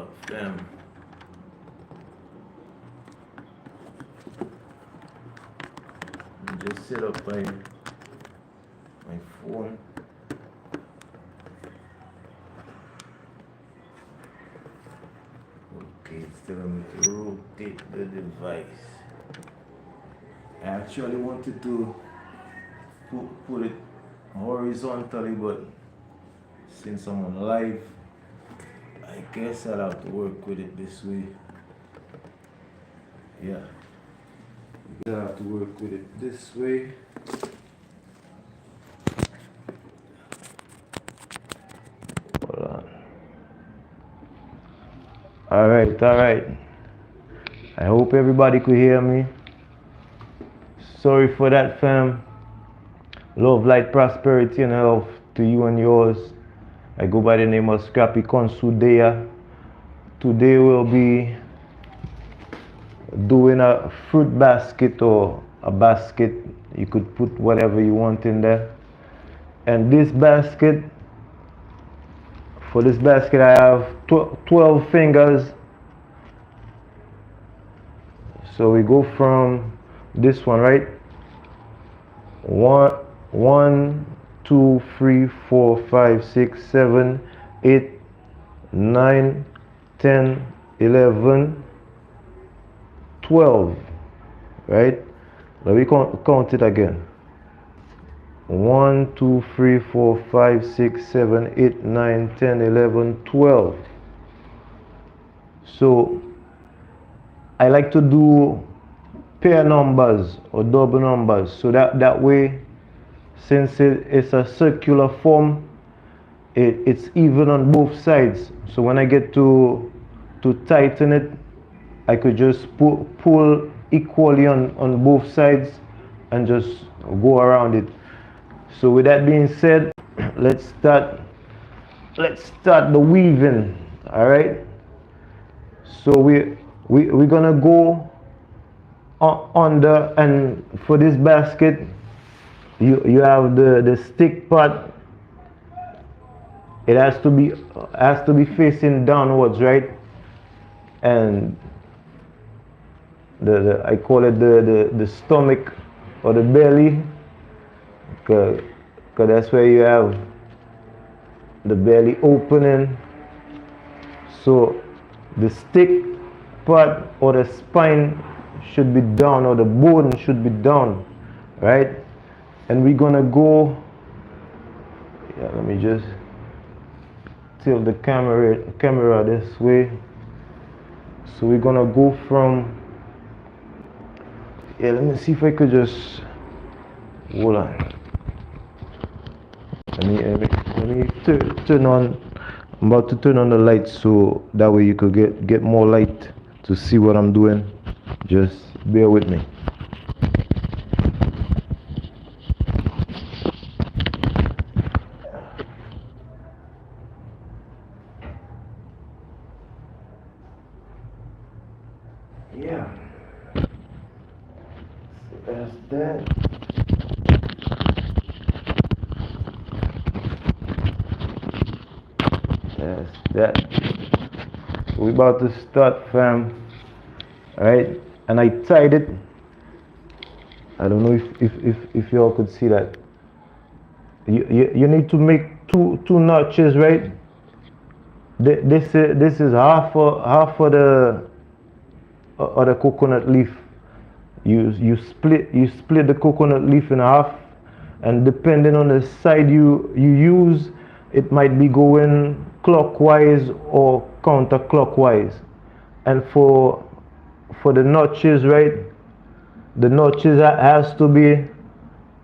up, fam. Just set up my phone. Okay, it's telling me to rotate the device. I actually wanted to put it horizontally, but since I'm on live, I guess I'll have to work with it this way. Yeah, I'll have to work with it this way. Hold on. All right. I hope everybody could hear me. Sorry for that, fam. Love, light, prosperity, and health to you and yours. I go by the name of Scrappy Consudea. Today we'll be doing a fruit basket or a basket. You could put whatever you want in there. And this basket, for this basket I have 12 fingers. So we go from this one, right? 1, 2, 3, 4, 5, 6, 7, 8, 9, 10, 11, 12, right? Let me count it again. 1, 2, 3, 4, 5, 6, 7, 8, 9, 10, 11, 12. So I like to do pair numbers or double numbers, so that way, since it's a circular form, it's even on both sides. So when I get to tighten it, I could just pull equally on both sides and just go around it. So with that being said, let's start the weaving. All right, so we're gonna go under, and for this basket you have the stick part. It has to be facing downwards, right? And I call it the stomach or the belly, because that's where you have the belly opening. So the stick part or the spine should be down, or the bone should be down, right? And we're gonna go, let me just tilt the camera this way. So we're gonna go from, let me see if I could just, hold on, let me turn on, I'm about to turn on the light so that way you could get more light to see what I'm doing. Just bear with me. Yeah, so that's that. That's that. We're about to start, fam. Alright, and I tied it. I don't know if y'all could see that. You need to make two notches, right? This is half of the coconut leaf. You split the coconut leaf in half, and depending on the side you use, it might be going clockwise or counterclockwise. And for the notches, right? The notches has to be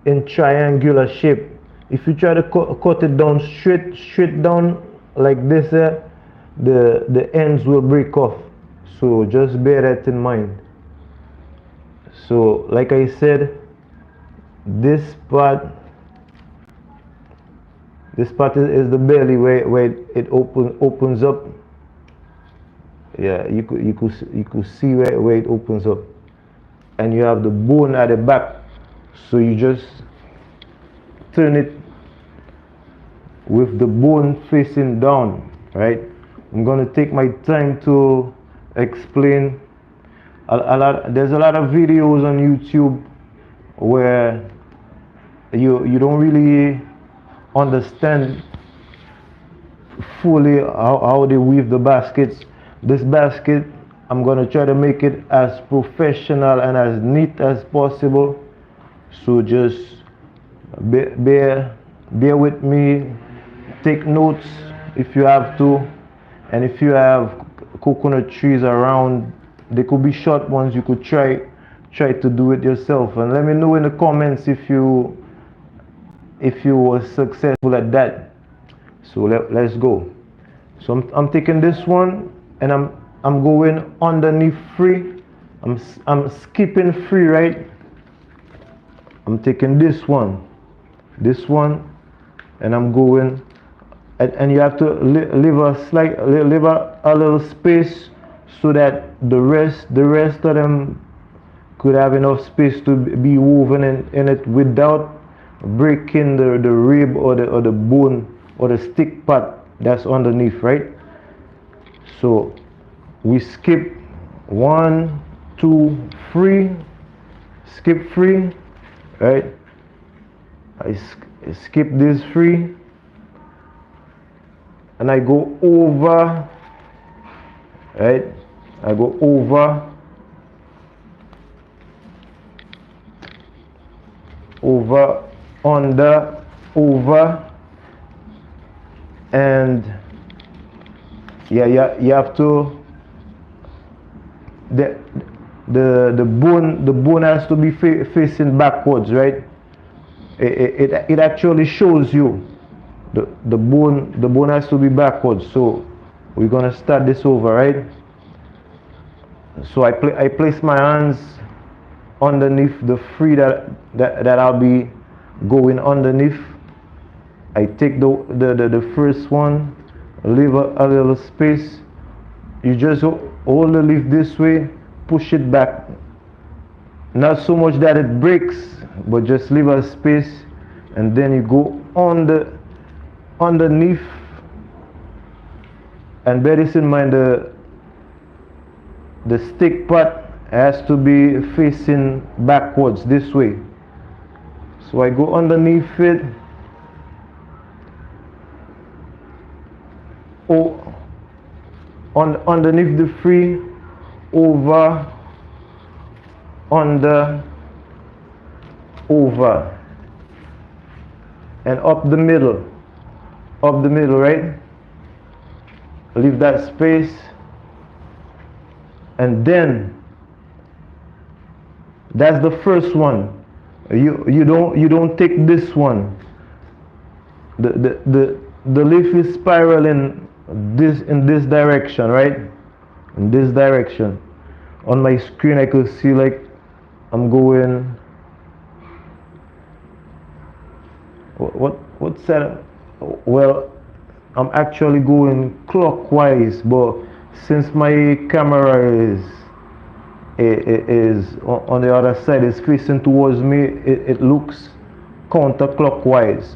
in triangular shape. If you try to cut it down straight down like this, the ends will break off. So just bear that in mind. So like I said, this part is the belly where it opens up. Yeah, you could see where it opens up, and you have the bone at the back. So you just turn it with the bone facing down, right? I'm gonna take my time to explain. There's a lot of videos on YouTube where you don't really understand fully how they weave the baskets. This basket, I'm gonna try to make it as professional and as neat as possible. So just bear with me. Take notes if you have to, and if you have coconut trees around, they could be short ones. You could try to do it yourself, and let me know in the comments if you were successful at that. So let's go. So I'm taking this one and I'm going underneath 3. I'm skipping 3, right? I'm taking this one, and I'm going, and you have to leave a little space so that the rest of them could have enough space to be woven in it without breaking the rib or the bone or the stick part that's underneath, right? So we skip 1, 2, 3, skip 3, right? I skip this 3 and I go over, right? I go over, under, over, and yeah, you have to, the bone has to be facing backwards, right? It actually shows you the bone has to be backwards. So we're gonna start this over, right? So I place my hands underneath the 3 that I'll be going underneath. I take the first one, leave a little space. You just hold the leaf this way, push it back. Not so much that it breaks, but just leave a space, and then you go underneath. And bear this in mind, the stick part has to be facing backwards this way. So I go underneath it. Underneath the 3, over, under, over, and up the middle, right? Leave that space, and then that's the first one. You don't take this one. The leaf is spiraling in this direction, right? In this direction. On my screen I could see like I'm going, what's that? Well, I'm actually going clockwise, but since my camera is on the other side, is facing towards me, it looks counterclockwise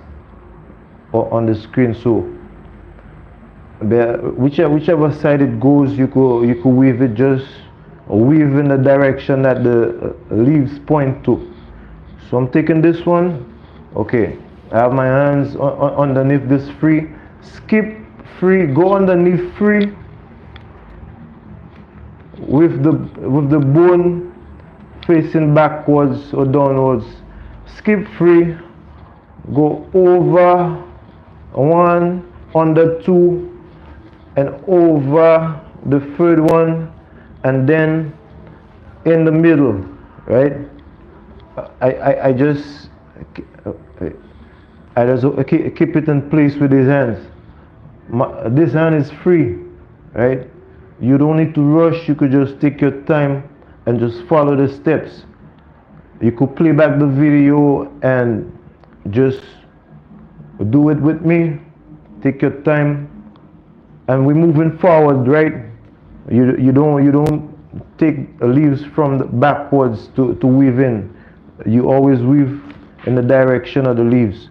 on the screen. So whichever side it goes, you could weave it, just weave in the direction that the leaves point to. So I'm taking this one. Okay, I have my hands underneath this 3, skip 3, go underneath 3 with the bone facing backwards or downwards. Skip 3, go over 1, under 2, and over the 3rd one, and then in the middle, right? I just keep it in place with these hands. This hand is free, right? You don't need to rush. You could just take your time and just follow the steps. You could play back the video and just do it with me. Take your time, and we're moving forward, right? You don't take leaves from the backwards to weave in. You always weave in the direction of the leaves.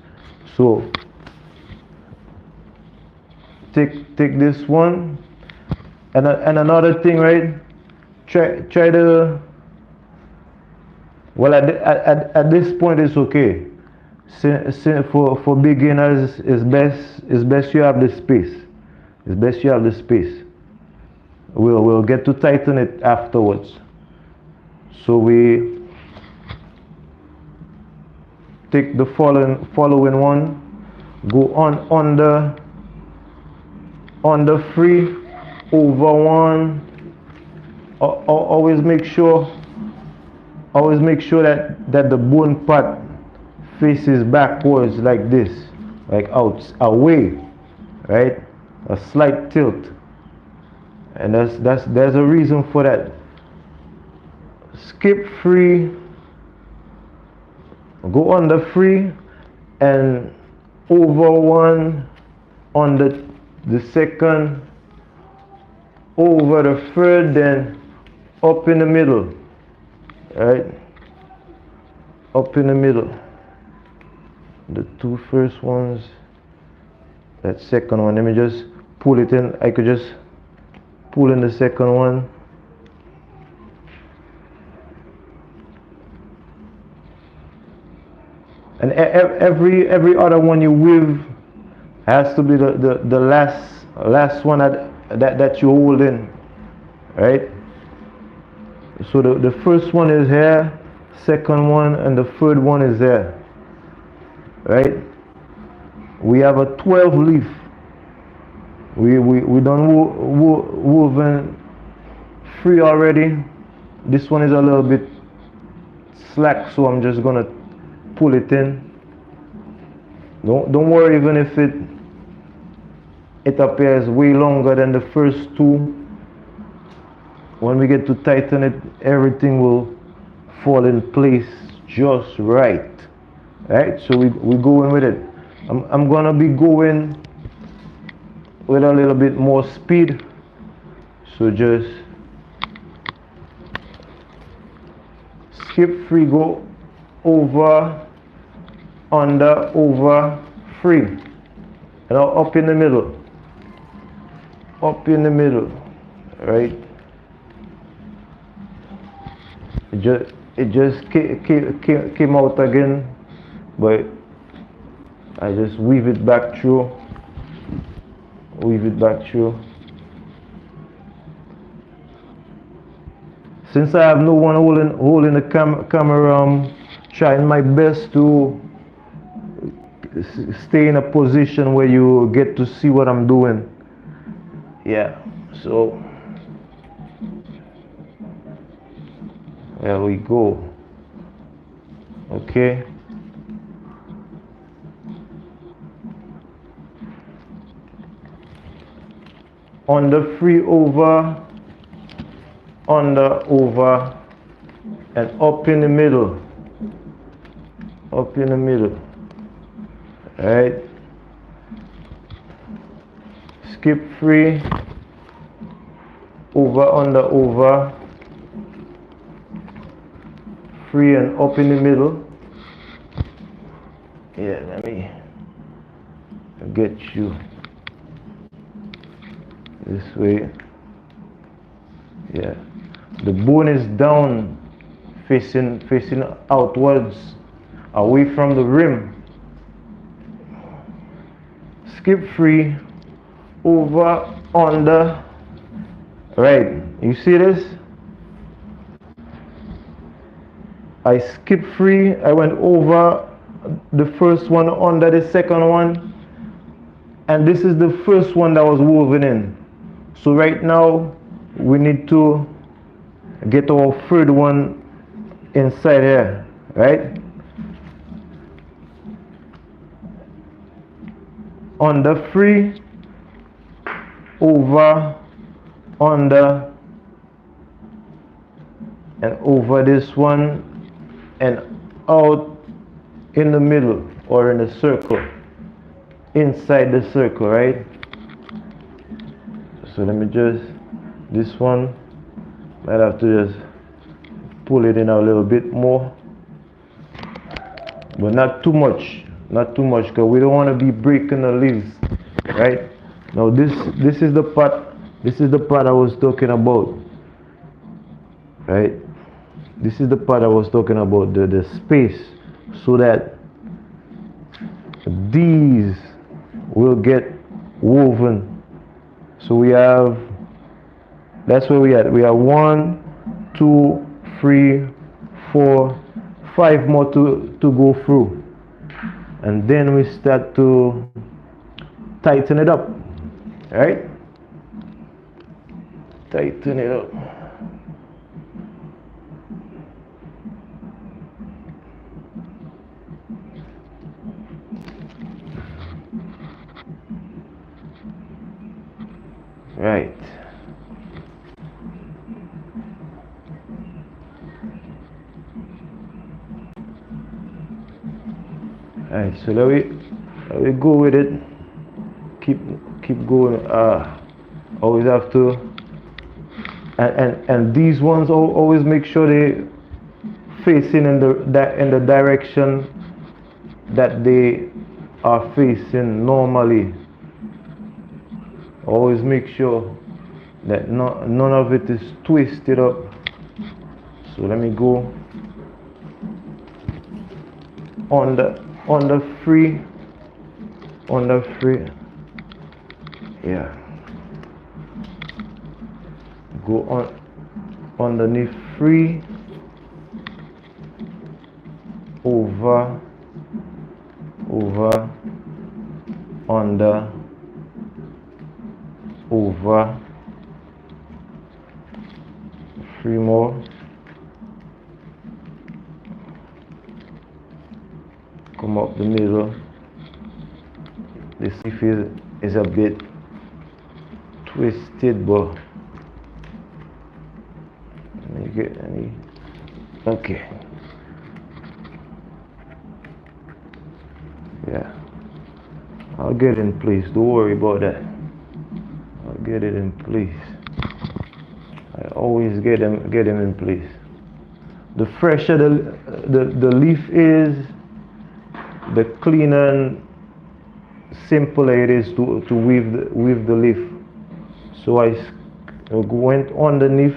So take this one, And another thing, right? Try to, well, at this point it's okay. For beginners, it's best you have the space. It's best you have the space. We'll get to tighten it afterwards. So we take the following one, go on the free, over one. Always make sure that the bone part faces backwards like this, like out away, right? A slight tilt, and there's a reason for that. Skip free, go on the free, and over one on the second, over the third, then up in the middle, right? Up in the middle. The two first ones, that second one, let me just pull it in. I could just pull in the second one. And every other one you weave has to be the last one that you hold in, right? So the first one is here, second one, and the third one is there, right? We have a 12 leaf. We done woven 3 already. This one is a little bit slack, so I'm just gonna pull it in. Don't worry even if it appears way longer than the first 2. When we get to tighten it, everything will fall in place just right. Right? So we go in with it. I'm gonna be going with a little bit more speed. So just skip free, go over, under, over, free. And now up in the middle. Up in the middle. Right? It just came out again, but I just weave it back through. Weave it back through. Since I have no one holding the camera, I'm trying my best to stay in a position where you get to see what I'm doing. Yeah, so there we go. Okay. On the free, over, under, over, and up in the middle. Up in the middle. Right. Skip free, over, under, over, free, and up in the middle. Yeah, let me get you this way. Yeah, the bone is down, facing outwards, away from the rim. Skip free, over, under. Right, you see this? I skipped free, I went over the first one, under the second one, and this is the first one that was woven in. So right now we need to get our third one inside here, right? On the free, over, under, and over this one, and out in the middle, or in a circle, inside the circle, right? So let me just, this one, might have to just pull it in a little bit more, but not too much, because we don't want to be breaking the leaves, right? Now this is the part This is the part I was talking about, right? This is the part I was talking about, the space, so that these will get woven. So we have, that's where we at. We have 1, 2, 3, 4, 5 more to go through. And then we start to tighten it up, right? Tighten it up. Right. Alright, so let we go with it. Keep going. Always have to, and these ones always make sure they facing in the direction that they are facing normally. Always make sure that none of it is twisted up. So let me go on the free, yeah, go on underneath free, over, under, over, 3 more, come up the middle. This is a bit twisted, but let me get any. Okay, yeah, I'll get in place, don't worry about that. I'll get it in place. I always get them in place. The fresher the leaf is, the cleaner and simpler it is to weave the leaf. So I went underneath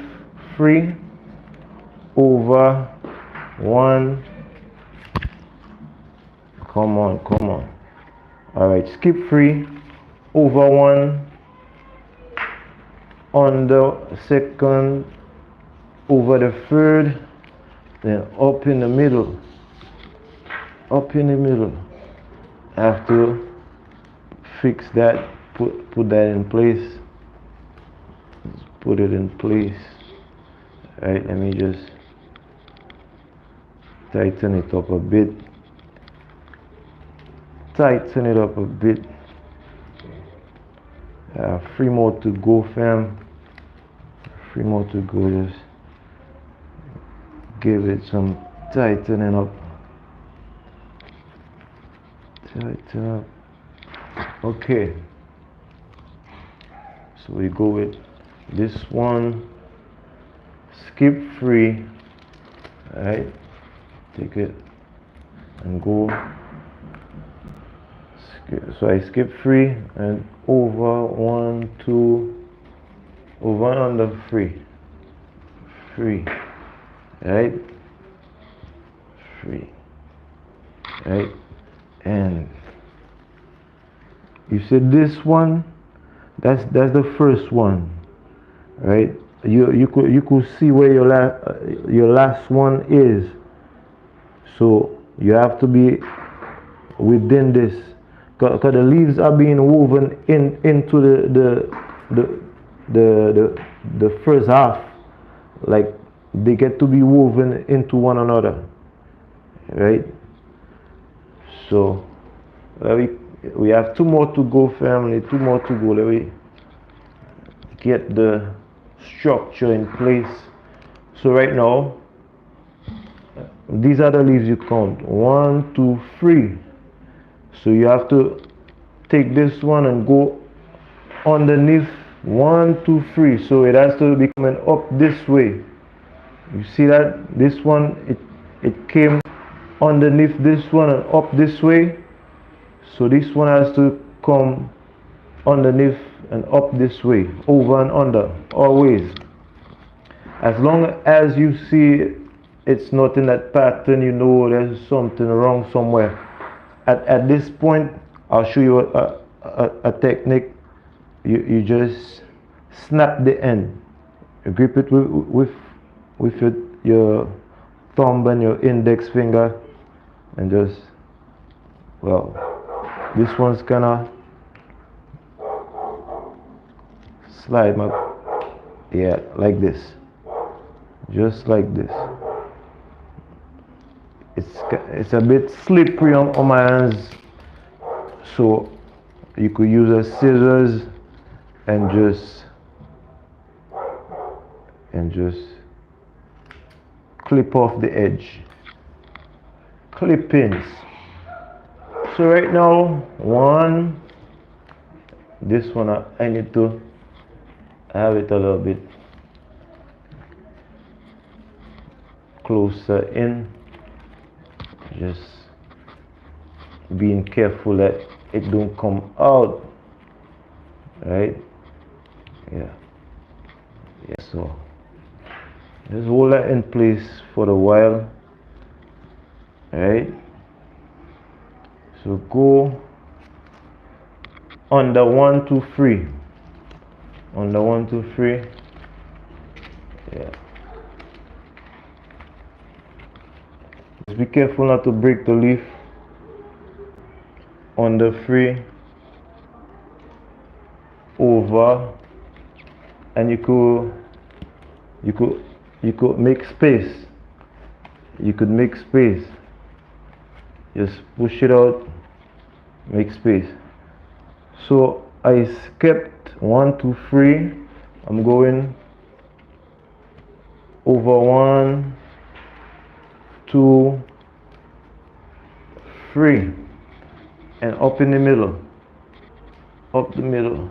3, over 1. Come on. All right, skip 3, over 1, on the second, over the third, then up in the middle. I have to fix that, put that in place. Put it in place. All right, let me just tighten it up a bit. 3 more to go, fam. 3 more to go. Just give it some tightening up. Tighten up. Okay. So we go with this one. Skip 3. Alright. Take it and go. So I skip 3 and over 1, 2, over and under 3, right? 3, right? And you said this one, that's the first one, right? You could see where your last one is. So you have to be within this. Because the leaves are being woven into the first half, like they get to be woven into one another, right? So we have 2 more to go, family. 2 more to go. Let me get the structure in place. So right now, these are the leaves you count. 1, 2, 3. So you have to take this one and go underneath 1, 2, 3. So it has to be coming up this way. You see that? This one, it came underneath this one and up this way. So this one has to come underneath and up this way, over and under, always. As long as you see it's not in that pattern, you know there's something wrong somewhere. At this point, I'll show you a technique. You just snap the end. You grip it with your thumb and your index finger, and just, well, this one's gonna slide my, yeah, like this, just like this. It's a bit slippery on my hands, so you could use a scissors and just clip off the edge. Clip-ins. So right now, this one I need to have it a little bit closer in. Just being careful that it don't come out, right? Yeah, so just hold that in place for a while, right? So go under 1, 2, 3, under 1, 2, 3, yeah. Just be careful not to break the leaf. Under 3, over, and you could make space. You could make space. Just push it out, make space. So I skipped 1, 2, 3. I'm going over 1, 2, 3, and up in the middle, up the middle.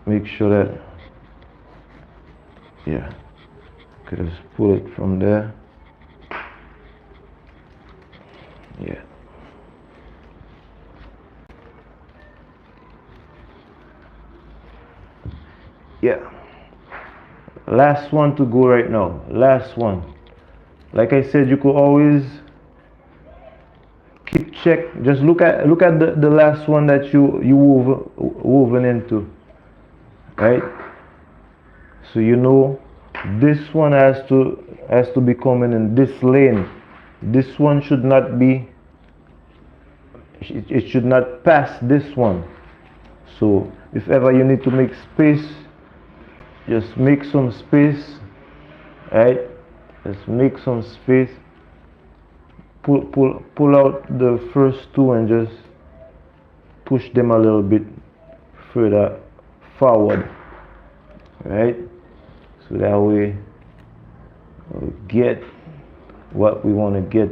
Make sure that, yeah, could just pull it from there. Yeah. Yeah. Last one to go right now. Last one. Like I said, you could always keep check. Just look at the last one that you woven into, right? So you know this one has to be coming in this lane. This one should not be. It should not pass this one. So if ever you need to make space, just make some space, right? Just make some space. Pull out the first two and just push them a little bit further forward, right? So that way we'll get what we want to get.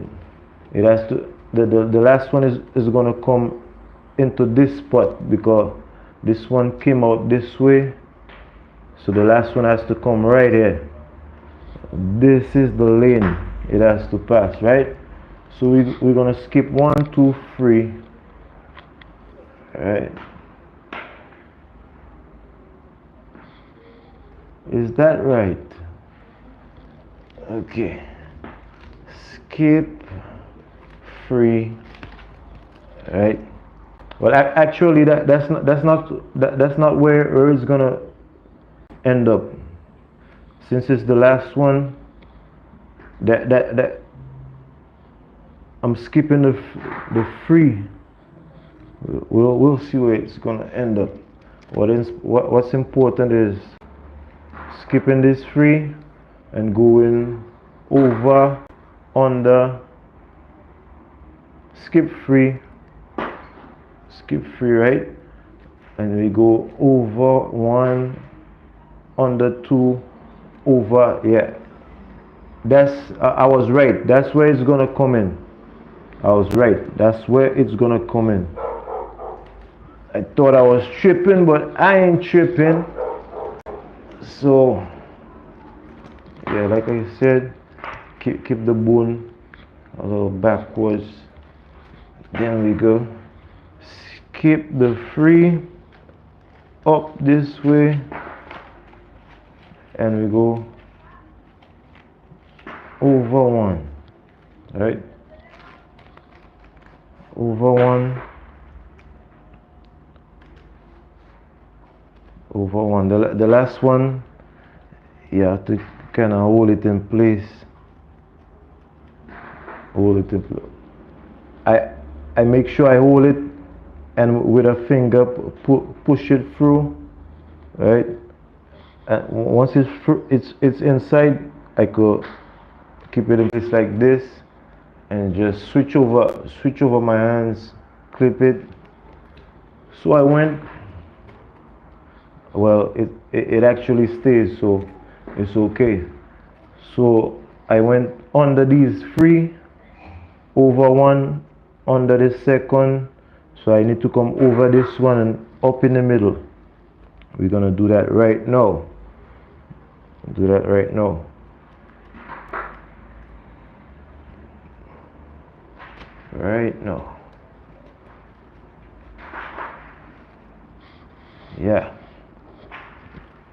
It has to, the last one is going to come into this spot because this one came out this way, so the last one has to come right here. This is the lane it has to pass, right? So we're going to skip 1, 2, 3, right? Is that right? Okay. Skip 3, right? Well, actually, that's not where it's gonna end up. Since it's the last one, that I'm skipping the 3. We'll see where it's gonna end up. What's important is skipping this 3 and going over, under, skip 3, right? And we go over 1, under 2, over, yeah. That's, I was right. That's where it's gonna come in. I was right. That's where it's gonna come in. I thought I was tripping, but I ain't tripping. So, yeah, like I said, keep the bone a little backwards. Then we go keep the free up this way, and we go over one, right? Over one, over one. The last one, you have to kind of hold it in place. Hold it in place. I make sure I hold it, and with a finger push it through, right? And once it's inside, I could keep it in place like this, and just switch over my hands, clip it. So I went. Well, it actually stays, so it's okay. So I went under these three, over one, under the second. So I need to come over this one and up in the middle. We're gonna do that right now. Do that right now. Right now. Yeah.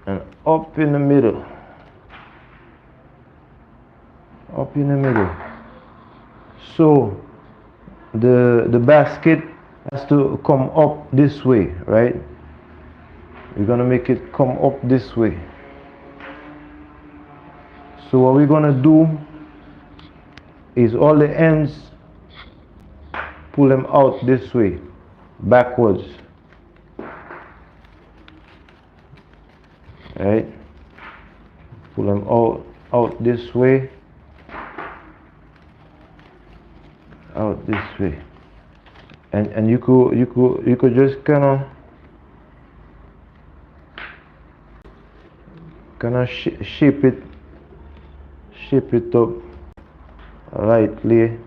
And up in the middle. Up in the middle. So the basket has to come up this way, right? We're gonna make it come up this way. So what we're gonna do is all the ends, pull them out this way, backwards. Right? Pull them out this way. Out this way. And you could just kinda shape it up lightly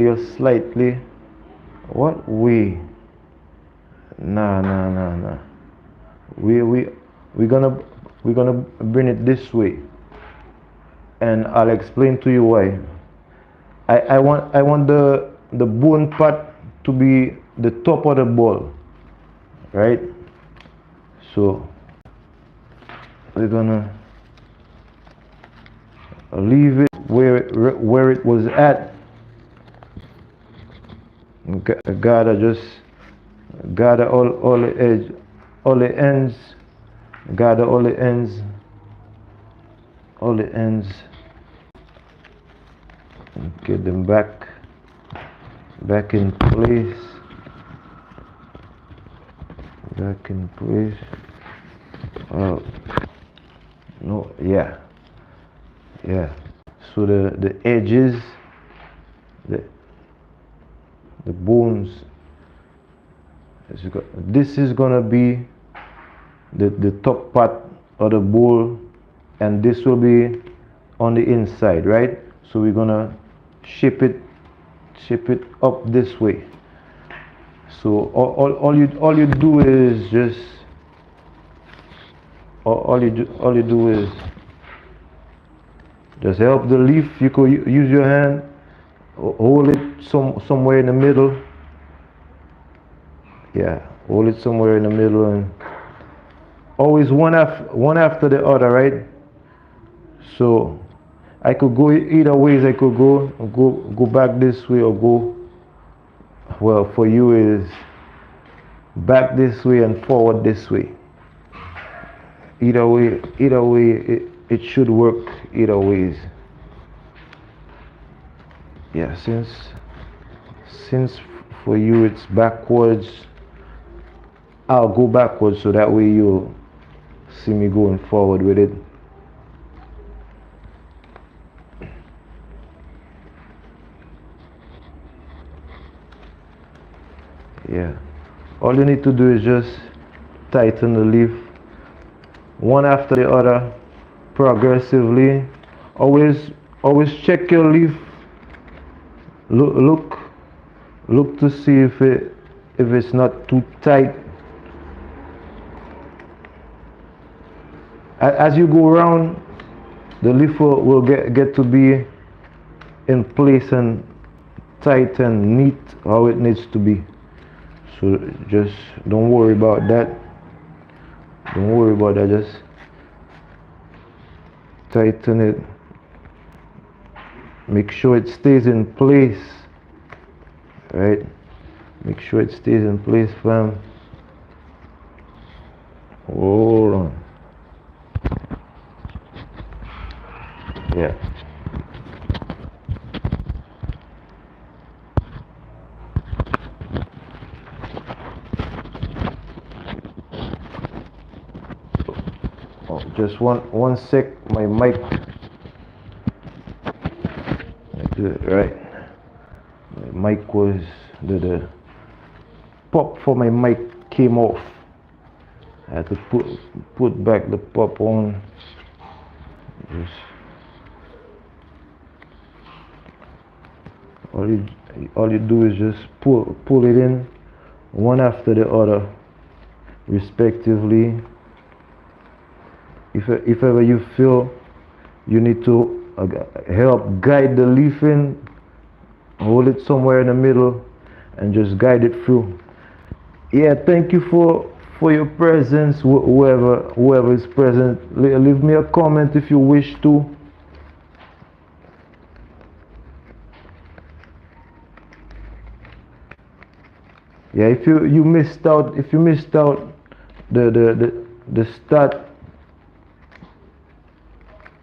or slightly. What way? Nah. We're gonna bring it this way, and I'll explain to you why. I want the bone part to be the top of the ball, right? So we're gonna leave it where it was at. Gather all the edge, all the ends. Gather all the ends. And get them back in place. No, yeah. So the edges, the bones, this is gonna be the top part of the bowl, and this will be on the inside, right? So we're gonna shape it up this way. So all you do is just help the leaf. You could use your hand, hold it somewhere in the middle. Yeah, hold it somewhere in the middle, and always one after the other, right? So I could go either ways. I could go back this way, or go, well, for you is back this way and forward this way. Either way it should work either ways. Yeah, since for you it's backwards, I'll go backwards, so that way you'll see me going forward with it. Yeah, all you need to do is just tighten the leaf one after the other, progressively. Always check your leaf. Look to see if it's not too tight. As you go around, the leaf will get to be in place and tight and neat how it needs to be. So just don't worry about that. Don't worry about that. Just tighten it. Make sure it stays in place. Right? Make sure it stays in place, fam. Hold on. Yeah. Oh, just one sec. My mic. Right. My mic was the pop for my mic came off. I had to put back the pop on. Just all you do is just pull it in one after the other, respectively. If ever you feel you need to help guide the leaf in, hold it somewhere in the middle and just guide it through. Yeah, thank you for your presence, whoever is present. Leave me a comment if you wish to. Yeah, if you missed out the start,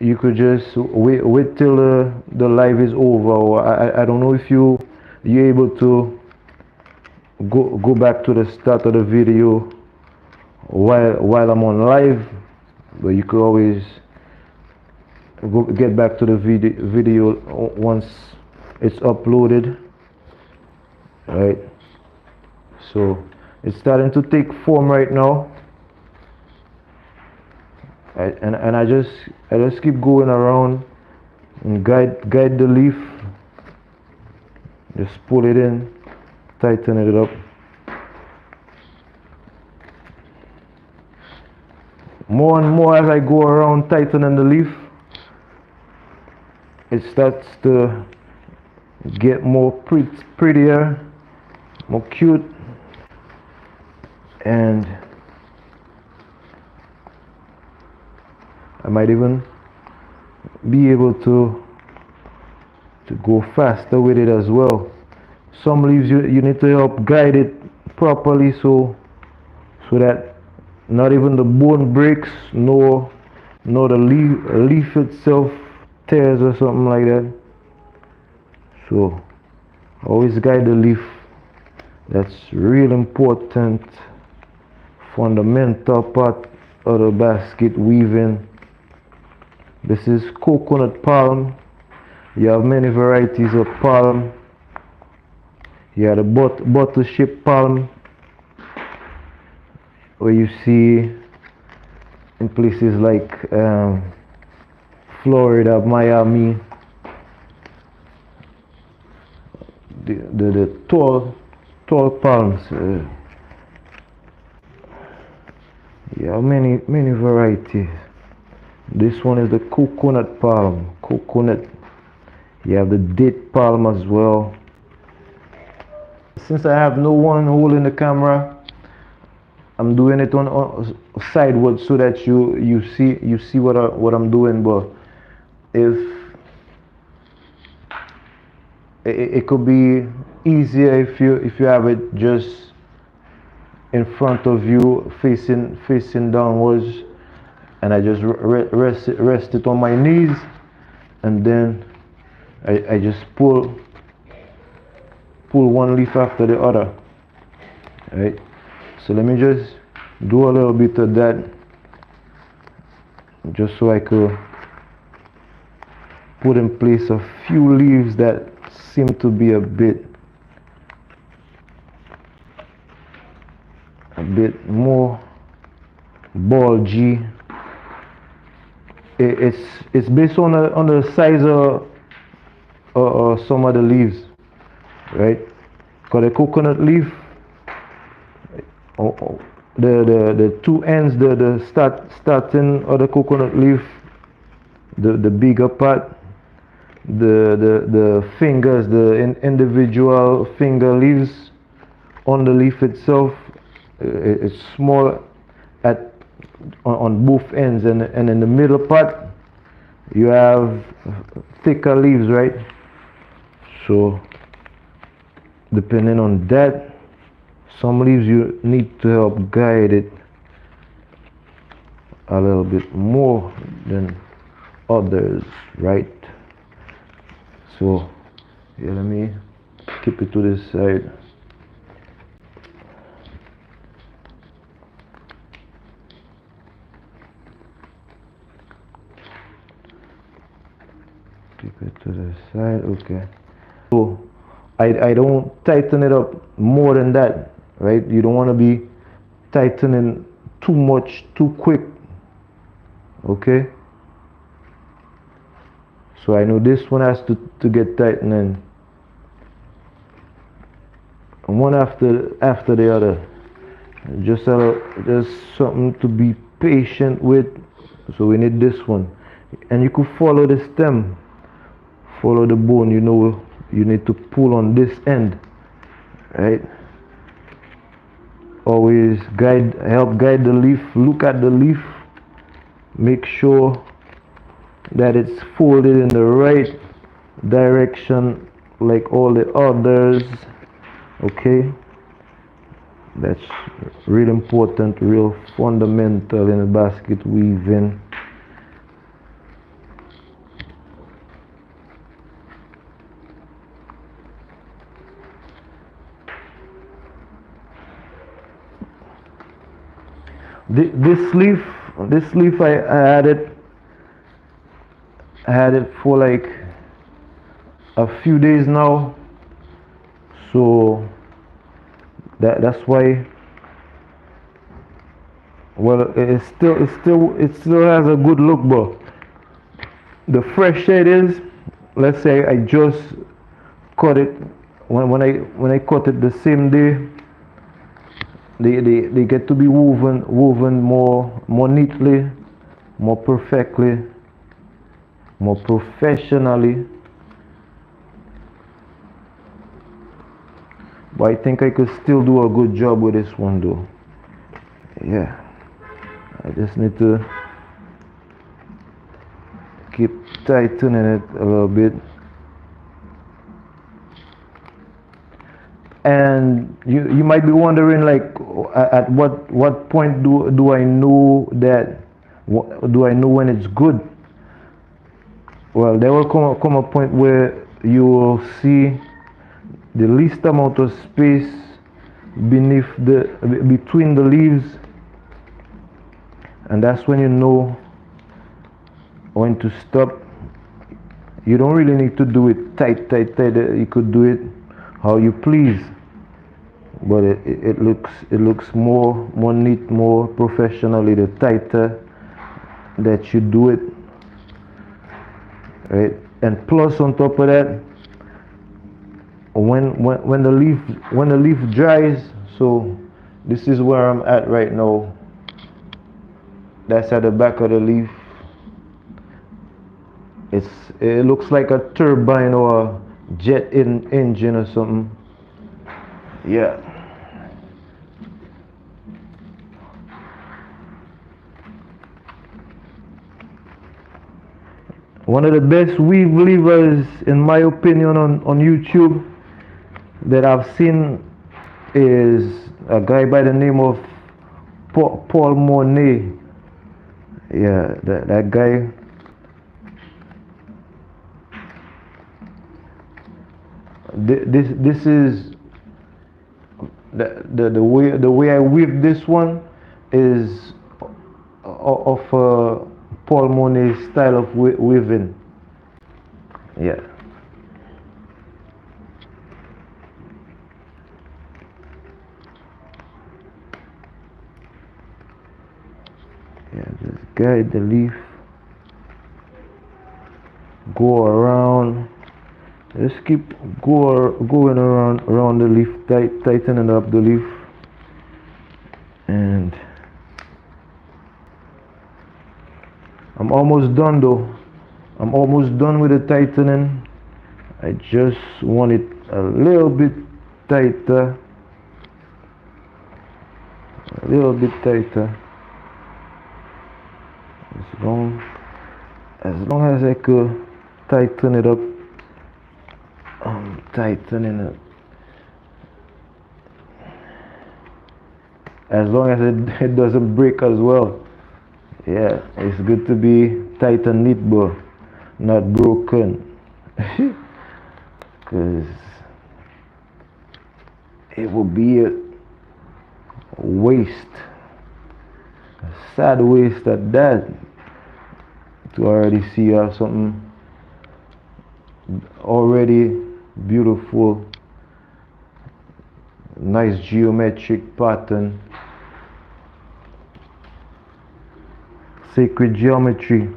you could just wait till the live is over. Or I don't know if you're able to go back to the start of the video while I'm on live, but you could always get back to the video once it's uploaded. Right, so it's starting to take form right now. And I just keep going around and guide the leaf. Just pull it in, tighten it up. More and more as I go around tightening the leaf, it starts to get more prettier, more cute, and I might even be able to go faster with it as well. Some leaves you need to help guide it properly so that not even the bone breaks, nor the leaf itself tears or something like that. So always guide the leaf. That's real important, fundamental part of the basket weaving. This is coconut palm. You have many varieties of palm. You have the bottle shaped palm, where you see in places like Florida, Miami, the tall palms. Yeah, many varieties. This one is the coconut palm. Coconut. You have the date palm as well. Since I have no one holding the camera, I'm doing it on sideways so that you see what I'm doing. But if it could be easier if you have it just in front of you, facing downwards, and I just rest it on my knees, and then I just pull one leaf after the other. Right, so let me just do a little bit of that, just so I could put in place a few leaves that seem to be a bit more bulgy. It's based on the size of some of the leaves, right? Because the coconut leaf, the two ends, the starting of the coconut leaf, the bigger part, the fingers, the individual finger leaves on the leaf itself, it's small at on both ends, and in the middle part you have thicker leaves, right? So depending on that, some leaves you need to help guide it a little bit more than others, right? So yeah, let me keep it to this side. Keep it to the side, okay. So I don't tighten it up more than that, right? You don't want to be tightening too much too quick, okay? So I know this one has to get tightening one after the other. Just something to be patient with. So we need this one, and you could follow the stem, follow the bone. You know you need to pull on this end, right? Always help guide the leaf. Look at the leaf, make sure that it's folded in the right direction like all the others, okay? That's real important, real fundamental in the basket weaving. This leaf I had it for like a few days now, so that's why. Well, it still has a good look, but the fresh shade is, let's say I just cut it when I cut it the same day. They get to be woven more neatly, more perfectly, more professionally. But I think I could still do a good job with this one though. Yeah, I just need to keep tightening it a little bit. And you might be wondering, like, at what point do I know that? Do I know when it's good? Well, there will come a point where you will see the least amount of space between the leaves, and that's when you know when to stop. You don't really need to do it tight. You could do it how you please, but it looks more neat, more professionally the tighter that you do it, right? And plus, on top of that, when the leaf dries, so this is where I'm at right now. That's at the back of the leaf. It looks like a turbine or a jet engine or something. Yeah. One of the best weave weavers, in my opinion, on YouTube that I've seen is a guy by the name of Paul Monet. Yeah, that guy. This is the way I weave this one is of Paul Monet's style of weaving. Yeah. Yeah, just guide the leaf, go around. Just keep going around the leaf, tightening up the leaf, and I'm almost done though. I'm almost done with the tightening. I just want it a little bit tighter. a little bit tighter. As long as I could tighten it up, I'm tightening it. As long as it doesn't break as well. Yeah, it's good to be tight and neat, but not broken. Because it will be a waste, a sad waste at that, to already see you have something already beautiful, nice geometric pattern, sacred geometry.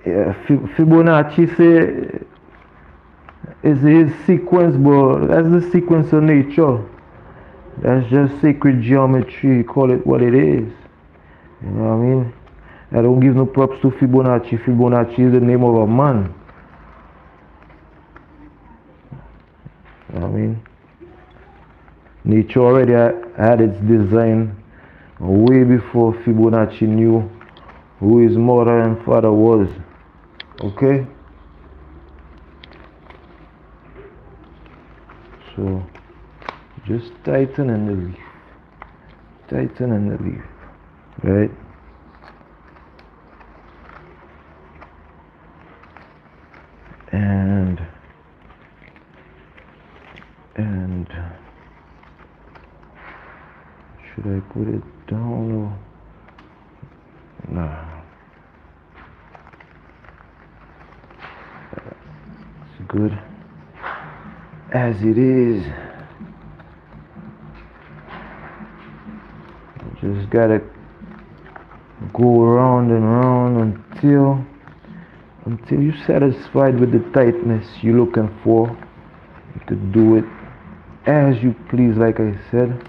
Yeah, Fibonacci say is his sequence, but that's the sequence of nature. That's just sacred geometry. Call it what it is. You know what I mean? I don't give no props to Fibonacci. Fibonacci is the name of a man. You know what I mean? Nature already had its design way before Fibonacci knew who his mother and father was. Okay? So just tighten and the leaf. Tighten and the leaf. Right? And should I put it down or nah? It's good as it is. Just gotta go around and around until you're satisfied with the tightness you're looking for. You could do it as you please, like I said.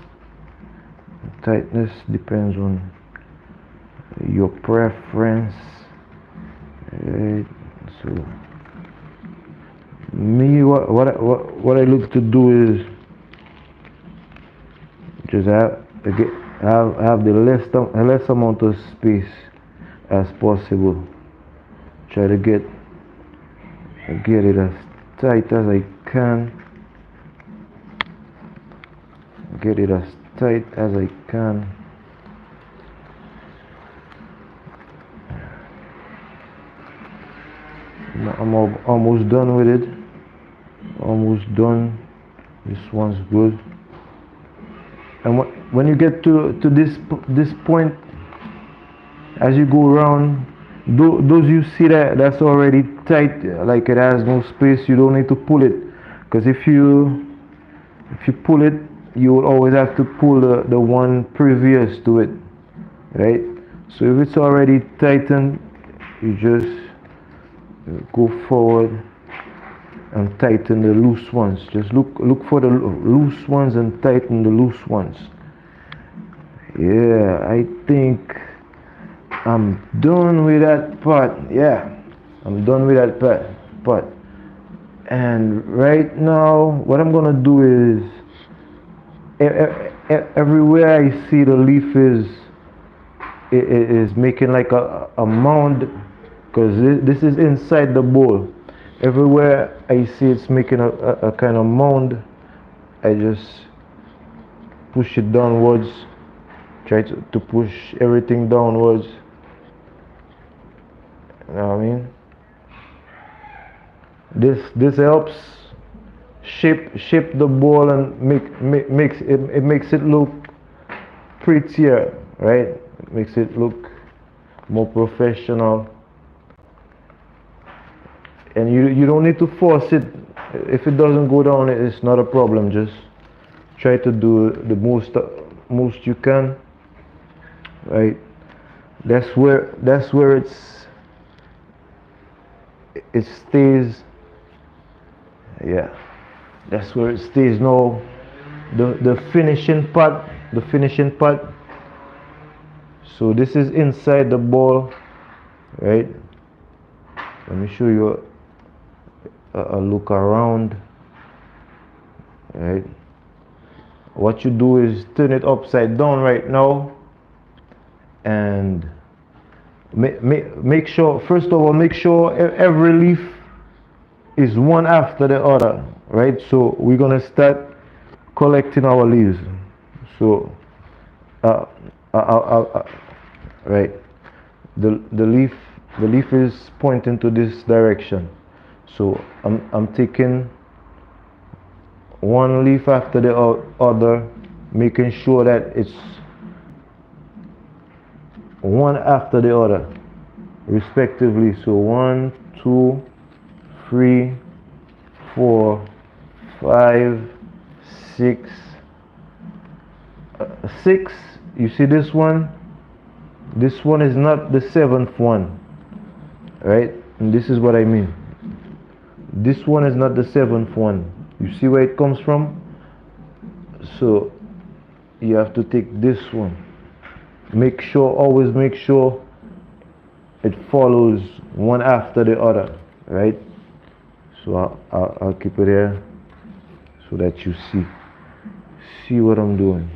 The tightness depends on your preference. Right? So me, what I look to do is just have the less amount of space as possible. Try to get it as tight as I can. Get it as tight as I can. I'm almost done with it. Almost done. This one's good. And when you get to this point, as you go around, those you see that's already tight, like it has no space, you don't need to pull it, because if you pull it, you will always have to pull the one previous to it, right? So if it's already tightened, you just go forward and tighten the loose ones. Just look for the loose ones and tighten the loose ones. Yeah, I think I'm done with that part. Yeah, I'm done with that part. And right now, what I'm gonna do is everywhere I see the leaf is making like a mound, because this is inside the bowl. Everywhere I see it's making a kind of mound, I just push it downwards. Try to push everything downwards. You know what I mean? This helps shape the ball and makes it look prettier, right? It makes it look more professional. And you don't need to force it. If it doesn't go down, it's not a problem. Just try to do the most you can, right? That's where it stays. Yeah, that's where it stays. Now the finishing part, so this is inside the ball, right? Let me show you a look around, right? what you do is turn it upside down right now, and make sure, first of all, make sure every leaf is one after the other, right? So we're gonna start collecting our leaves. So uh, right, the leaf is pointing to this direction. So I'm taking one leaf after the other, making sure that it's one after the other, respectively. So 1, 2, 3, 4, 5, 6, 6. You see this one? This one is not the 7th one, right? And this is what I mean. This one is not the 7th one. You see where it comes from? So you have to take this one. Make sure, always make sure it follows one after the other, right? So I'll keep it here so that you see what I'm doing.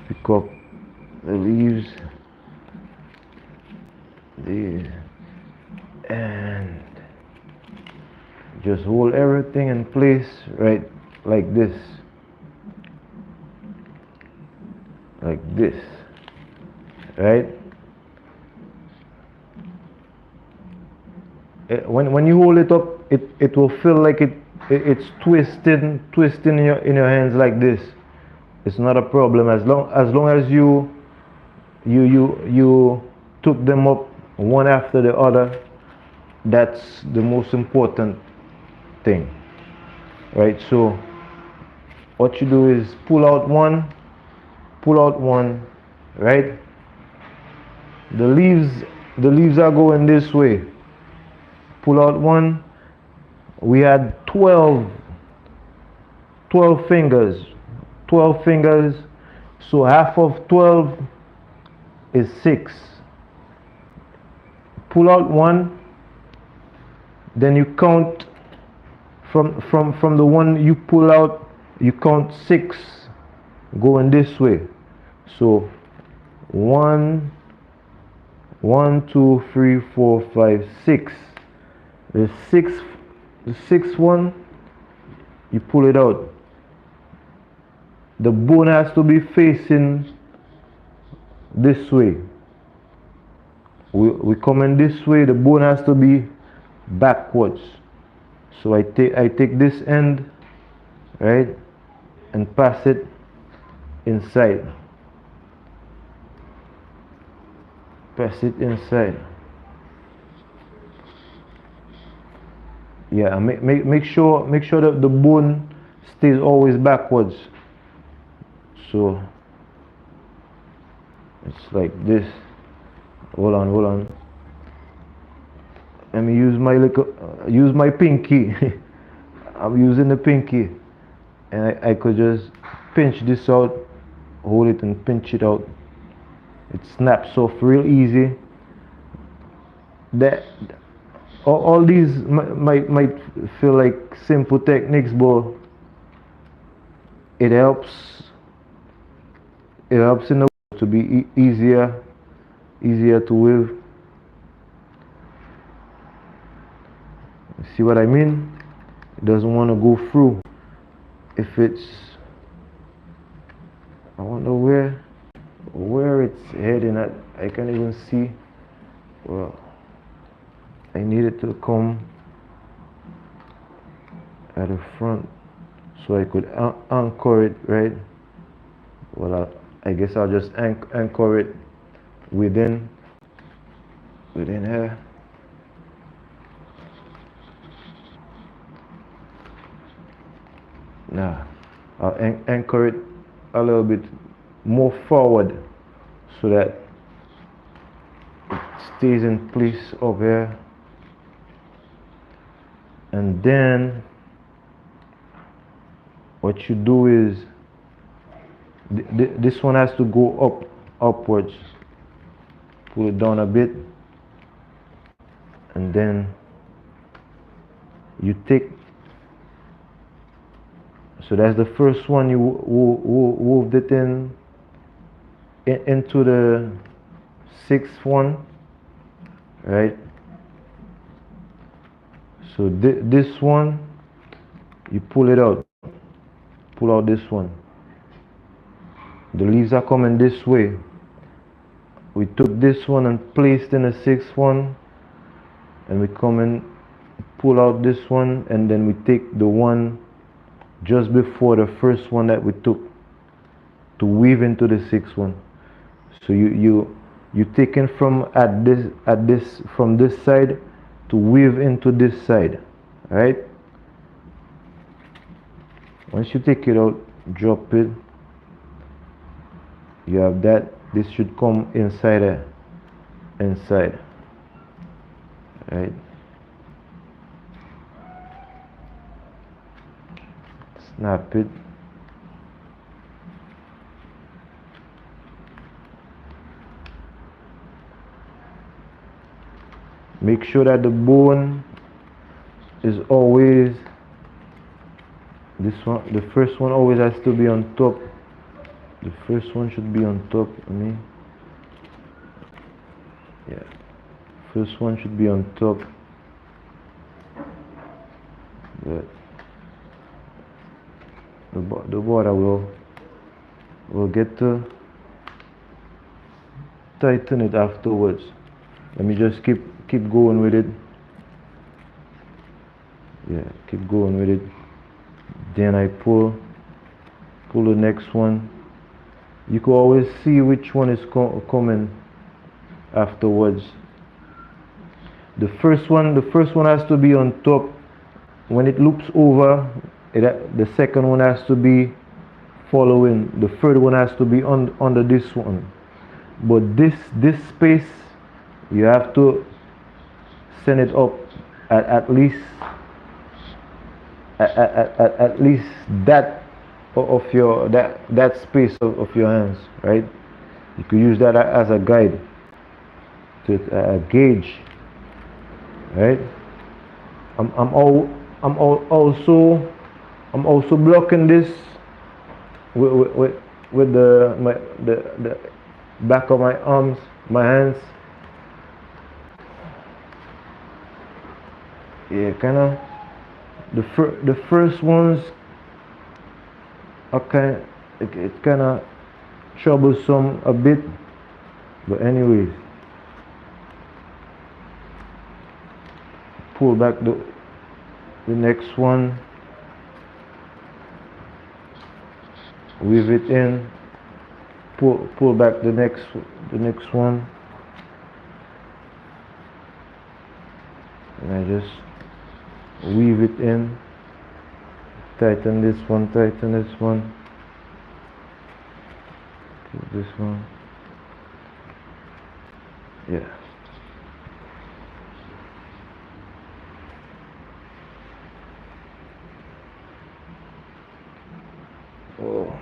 Pick up the leaves, these, and just hold everything in place, right? Like this, right? When you hold it up, it will feel like it's twisting in your hands like this. It's not a problem as long as you took them up one after the other. That's the most important thing, right? So what you do is pull out one, right? The leaves are going this way. Pull out one. We had 12 fingers. 12 fingers. So half of 12 is 6. Pull out one. Then you count from the one you pull out, you count 6 going this way. So 1, 2, 3, 4, 5, 6. The sixth one, you pull it out. The bone has to be facing this way. We come in this way, the bone has to be backwards. So I take this end, right, and pass it inside. Pass it inside. Yeah, make sure that the bone stays always backwards. So it's like this. Hold on. Let me use my pinky. I'm using the pinky, and I could just pinch this out, hold it and pinch it out. It snaps off real easy. That all these might feel like simple techniques, but it helps in the way to be easier to weave. See what I mean? It doesn't want to go through. If it's, I wonder where it's heading at. I can't even see. Well, I need it to come at the front so I could anchor it, right? Well, I guess I'll just anchor it within here. Now I'll anchor it a little bit more forward so that it stays in place up here. And then what you do is this one has to go upwards. Pull it down a bit, and then you take So that's the first one. You moved it into the sixth one, right? So this one, you pull it out. Pull out this one. The leaves are coming this way. We took this one and placed in the sixth one, and we come and pull out this one, and then we take the one just before the first one that we took to weave into the sixth one. So you taking from from this side to weave into this side, right? Once you take it out, drop it. You have that. This should come inside right? Snap it. Make sure that the bone is always this one. The first one always has to be on top. The first one should be on top. Yeah. First one should be on top. But the border will get to tighten it afterwards. Let me just keep going with it. Yeah, keep going with it. Then I pull the next one. You can always see which one is coming afterwards. The first one has to be on top. When it loops over, the second one has to be following. The third one has to be under this one. But this space, you have to send it up at least that of your that space of your hands, right? You could use that as a guide to gauge, right? I'm also blocking this with the back of my arms, my hands. Yeah, kind of. The first ones are it's kind of troublesome a bit, but anyways, pull back the next one, weave it in, pull back the next one, and I just weave it in, tighten this one, this one, yeah. Oh,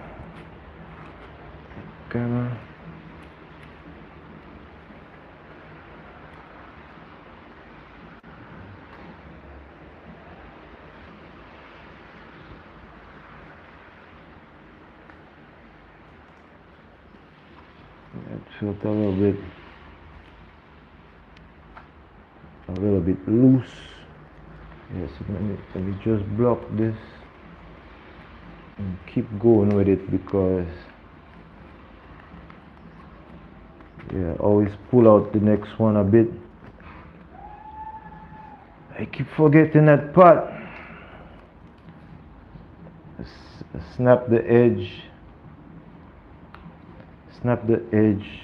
kinda. It felt a little bit loose. Yes, let me just block this and keep going with it, because yeah, always pull out the next one a bit. I keep forgetting that part. Snap the edge. Snap the edge.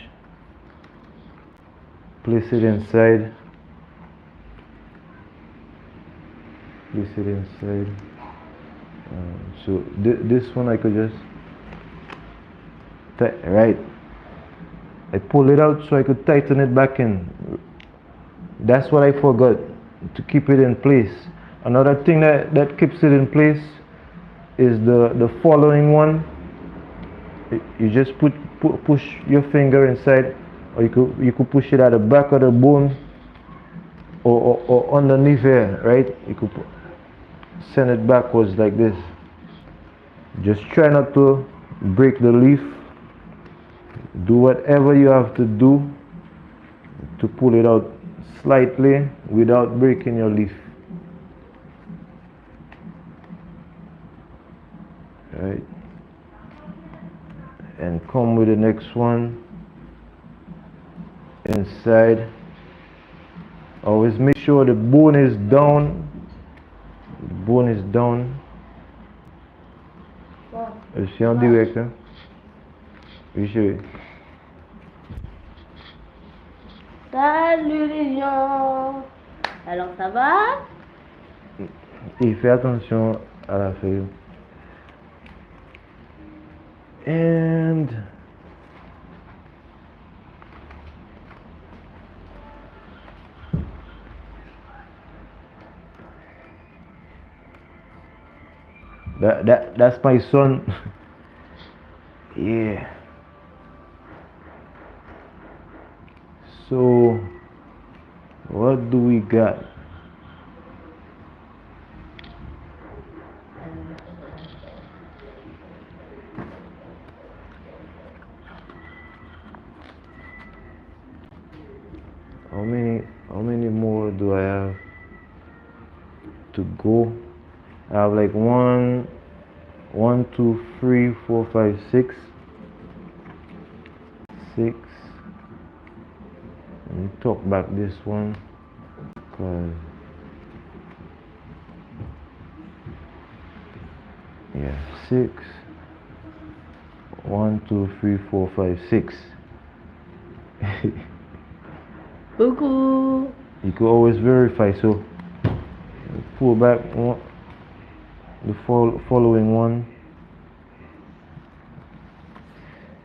Place it inside. Place it inside. So this one I could just right. I pull it out so I could tighten it back in. That's what I forgot, to keep it in place. Another thing that keeps it in place is the following one. You just push your finger inside, or you could push it at the back of the bone, or underneath here, right? You could send it backwards like this. Just try not to break the leaf. Do whatever you have to do to pull it out slightly without breaking your leaf. Right, and come with the next one inside. Always make sure the bone is down. The bone is down. Je suis en direct, hein? Oui, chérie. Salut les gens. Alors ça va? Et fais attention à la feuille. And that's my son. Yeah. So what do we got? How many more do I have to go? I have like 1, 2, 3, 4, 5, 6. 6. Let me talk back this one, cause yeah, 6. 1, 2, 3, 4, 5, 6. Coucou. You can always verify. So pull back the following one,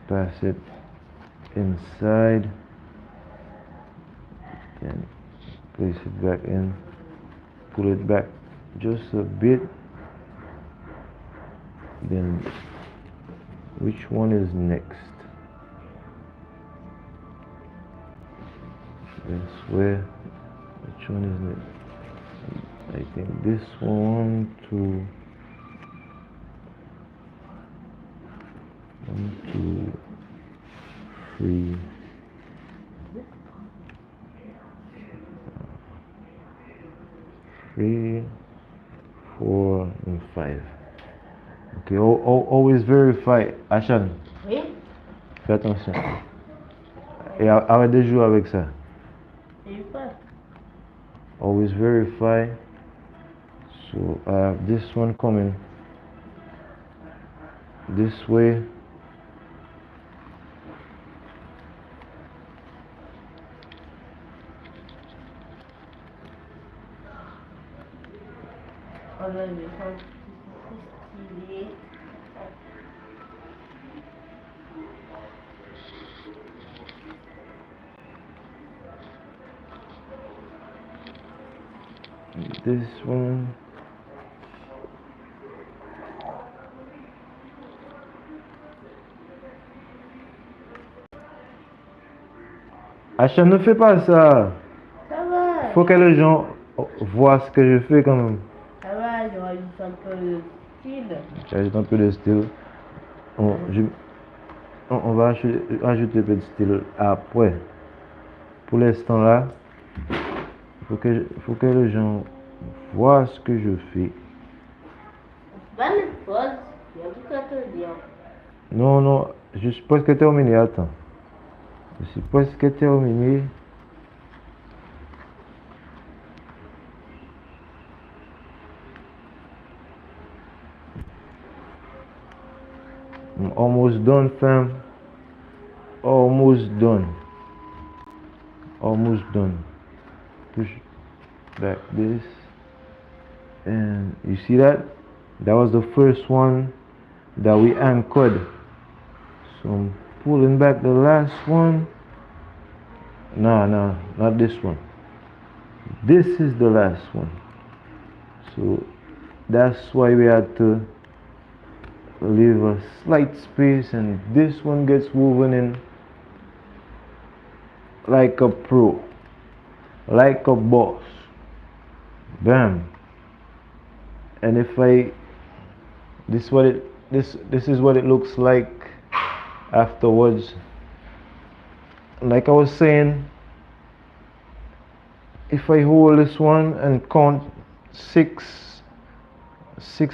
pass it inside, then place it back in, pull it back just a bit, then which one is next? This way. Which one is next? I think this one, 2, 1, 2, 3. 3, 4, and 5. Okay, always verify. Ashan, Oui. fais attention. Et arrête de jouer avec ça. C'est quoi? Always verify. So I have this one coming this way. On va le faire stylé. This one. Ashan, ne fais pas ça. Ça va. Faut que les gens voient ce que je fais quand même. Ça va, je rajoute un peu de style. J'ajoute un peu de style. On va ajouter un peu de style après. Pour l'instant là, faut que les gens voient ce que je fais. Pas de pause, il y a tout à te dire. Non, je suis presque terminé. Attends. Je suis presque terminé. I'm almost done, fam. Almost done. Almost done. Push back this. And you see that? That was the first one that we anchored. So I'm pulling back the last one. No, not this one. This is the last one. So that's why we had to leave a slight space, and this one gets woven in like a pro, like a boss. Bam. And if I, this this is what it looks like afterwards. Like I was saying, if I hold this one and count six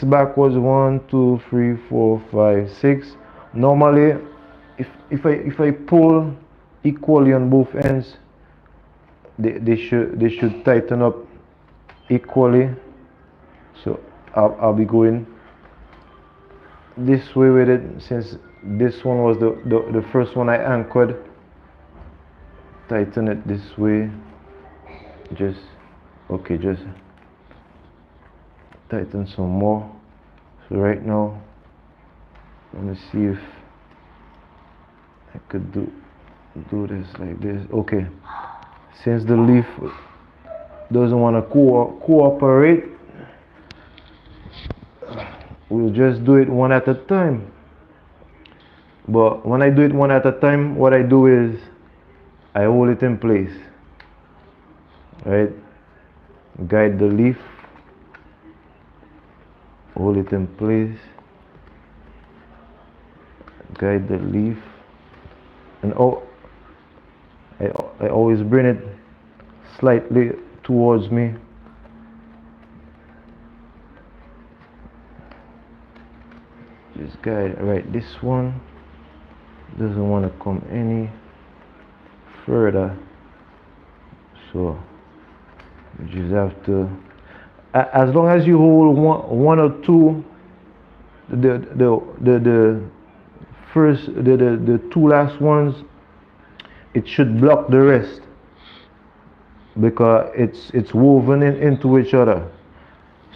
backwards, 1 2 3 4 5 6. Normally, if I pull equally on both ends, they should tighten up equally. So I'll be going this way with it, since this one was the first one I anchored. Tighten it this way. Just tighten some more. So right now, let me see if I could do this like this. Okay, since the leaf doesn't want to cooperate, we'll just do it one at a time. But when I do it one at a time, what I do is I hold it in place, right? Guide the leaf, hold it in place, guide the leaf, and I always bring it slightly towards me. Just guide. Right, this one doesn't want to come any further, so you just have to, as long as you hold one or two, the first, the two last ones, it should block the rest, because it's woven into each other.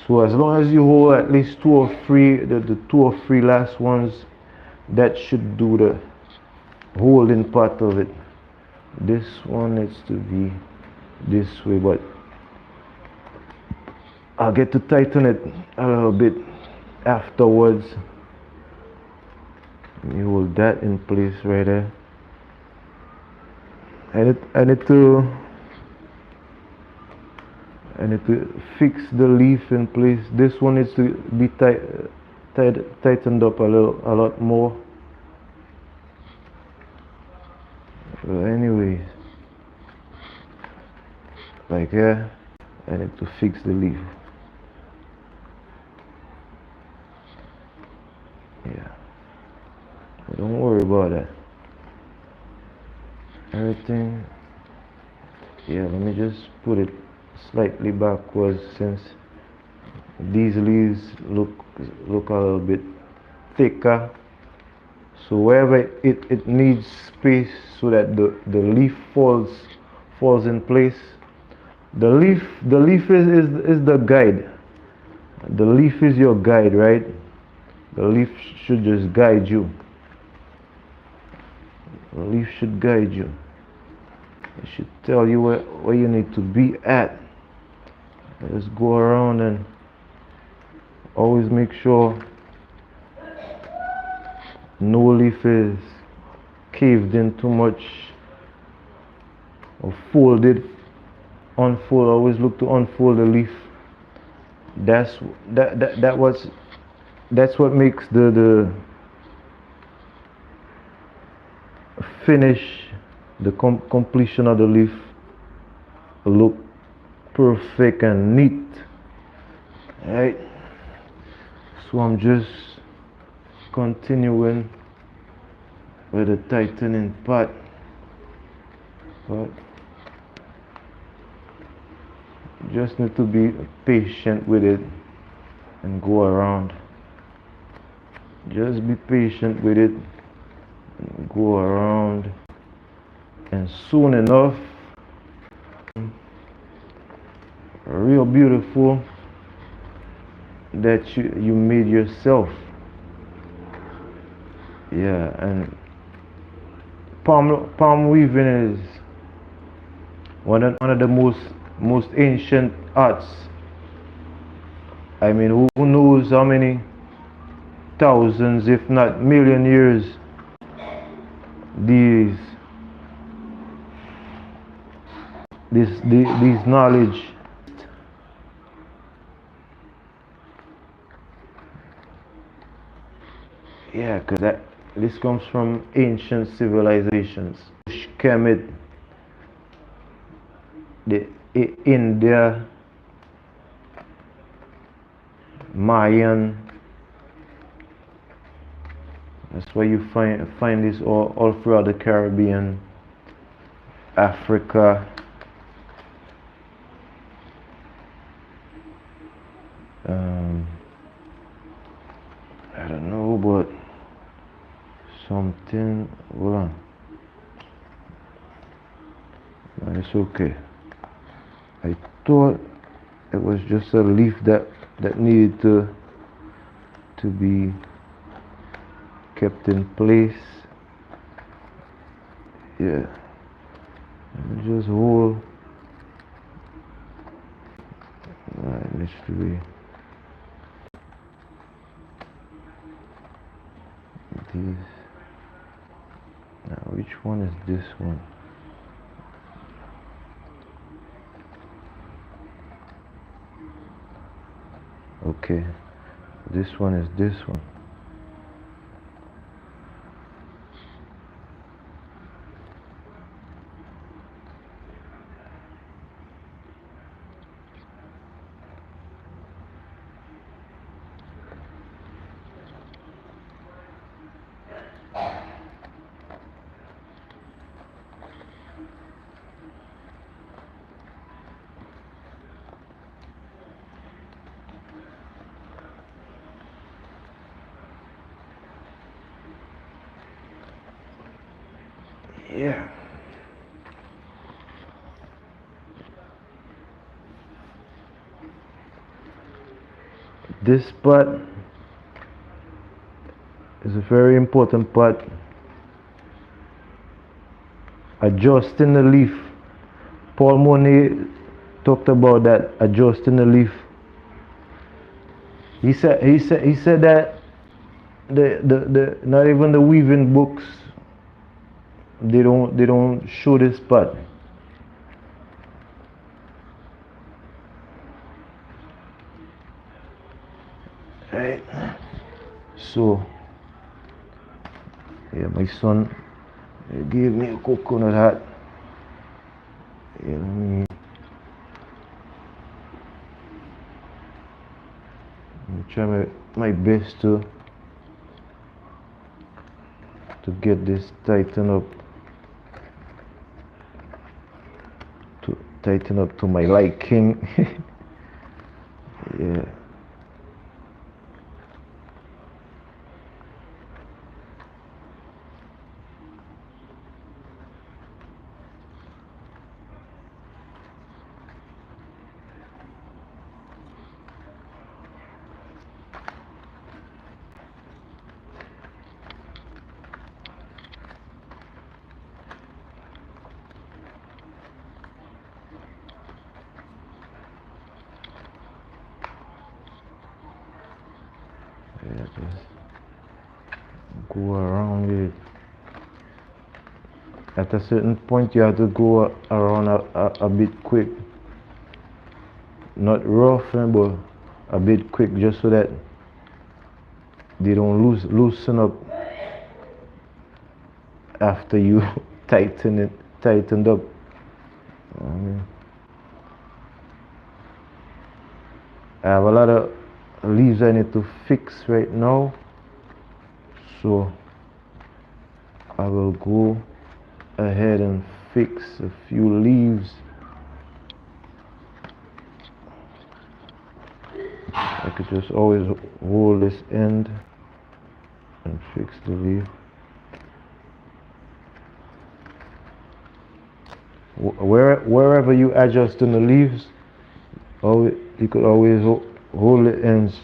So as long as you hold at least two or three, the 2 or 3 last ones, that should do the holding part of it. This one needs to be this way, but I'll get to tighten it a little bit afterwards. You hold that in place right there. I need to fix the leaf in place. This one needs to be tightened up a lot more. So anyways, like here, I need to fix the leaf. Yeah, but don't worry about that. Everything. Yeah, let me just put it slightly backwards, since these leaves look a little bit thicker. So wherever it needs space, so that the leaf falls in place. The leaf is the guide. The leaf is your guide, right? The leaf should just guide you. The leaf should guide you. It should tell you where you need to be at. Just go around and always make sure no leaf is caved in too much or folded. Unfold. Always look to unfold the leaf. That's what makes the finish, the completion of the leaf look perfect and neat. Right, so I'm just continuing with the tightening part, but just need to be patient with it and go around. Just be patient with it and go around, and soon enough, real beautiful, that you made yourself. Yeah, and palm weaving is one of the most ancient arts. I mean, who knows how many thousands, if not million years, these knowledge. Yeah, because this comes from ancient civilizations. Kemet, the India, Mayan. That's why you find this all throughout the Caribbean, Africa. I don't know, but something. Hold on. No, it's okay. I thought it was just a leaf that needed to be kept in place. Yeah. Just hold. It needs to be these. Now, which one is this one? Okay, this one is this one. Yeah. This part is a very important part. Adjusting the leaf. Paul Monet talked about that, adjusting the leaf. He said that the not even the weaving books, they don't show this part. Right. So yeah, my son gave me a coconut hat. Yeah, let me try my best to get this tightened up, to my liking. Yeah. Yeah, just go around it. At a certain point, you have to go around a bit quick, not rough, but a bit quick, just so that they don't loosen up after you tightened up. I have a lot of leaves I need to fix right now, so I will go ahead and fix a few leaves. I could just always hold this end and fix the leaf. Wherever you adjust in the leaves, you could always hold the ends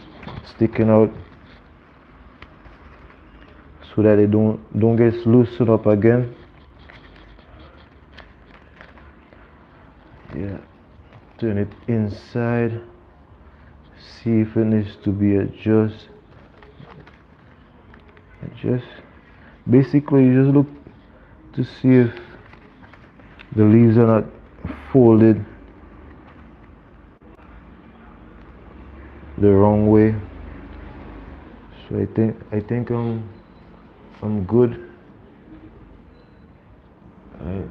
sticking out so that they don't get loosened up again. Yeah, turn it inside, see if it needs to be adjusted. Basically, you just look to see if the leaves are not folded the wrong way. So I think I'm good. Right.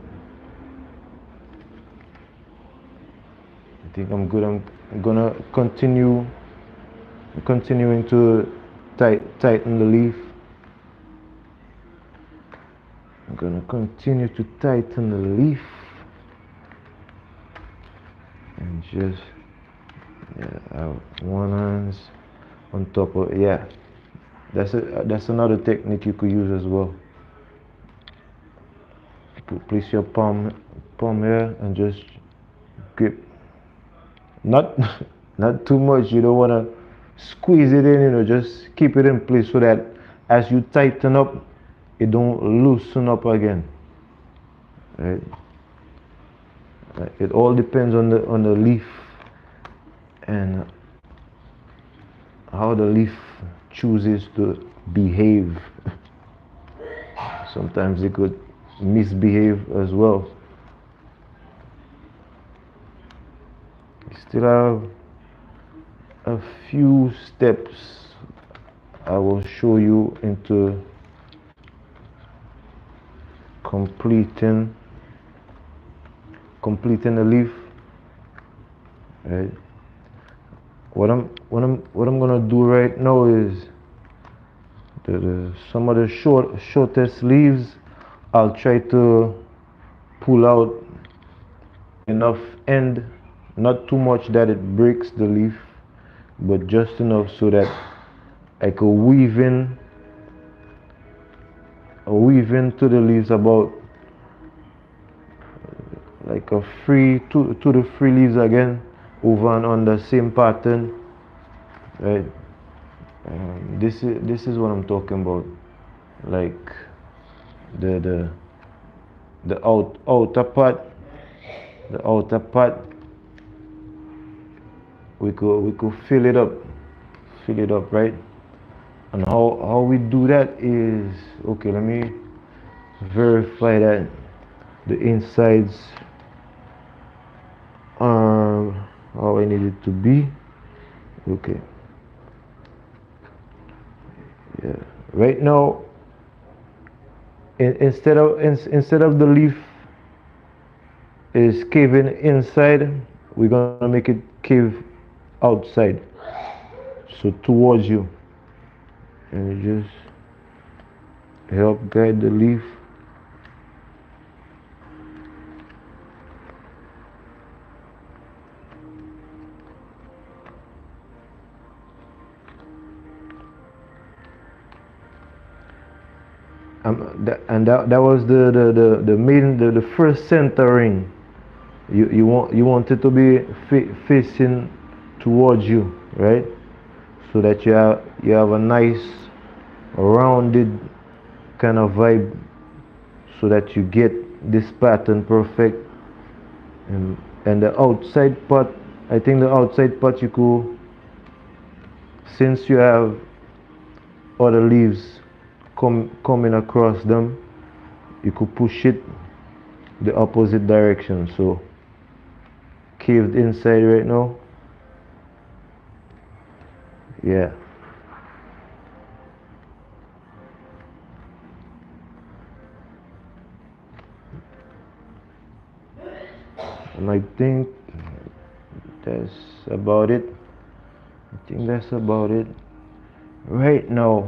I think I'm good. I'm gonna continuing to tighten the leaf. I'm gonna continue to tighten the leaf and just one hands on top of that's another technique you could use as well. You could place your palm here and just grip. Not not too much. You don't want to squeeze it in. Just keep it in place so that as you tighten up, it don't loosen up again. Right. It all depends on the leaf and how the leaf chooses to behave. Sometimes it could misbehave as well. We still have a few steps I will show you into completing the leaf. Right. What I'm gonna do right now is some of the shortest leaves. I'll try to pull out enough end, not too much that it breaks the leaf, but just enough so that I could weave into the leaves about like two to three leaves again, over and on the same pattern. Right. This is what I'm talking about, like the outer part, we could fill it up, right? And how we do that is, okay, let me verify that the insides are how I need it to be. Okay. Yeah. Right now, instead of the leaf is caving inside, we're gonna make it cave outside, so towards you, and you just help guide the leaf. That was the main, the first centering. You want it to be facing towards you, right? So that you have a nice rounded kind of vibe, so that you get this pattern perfect. And the outside part, I think the outside part you could, since you have other leaves coming across them, you could push it the opposite direction. So caved inside right now. Yeah. And I think that's about it. Right now,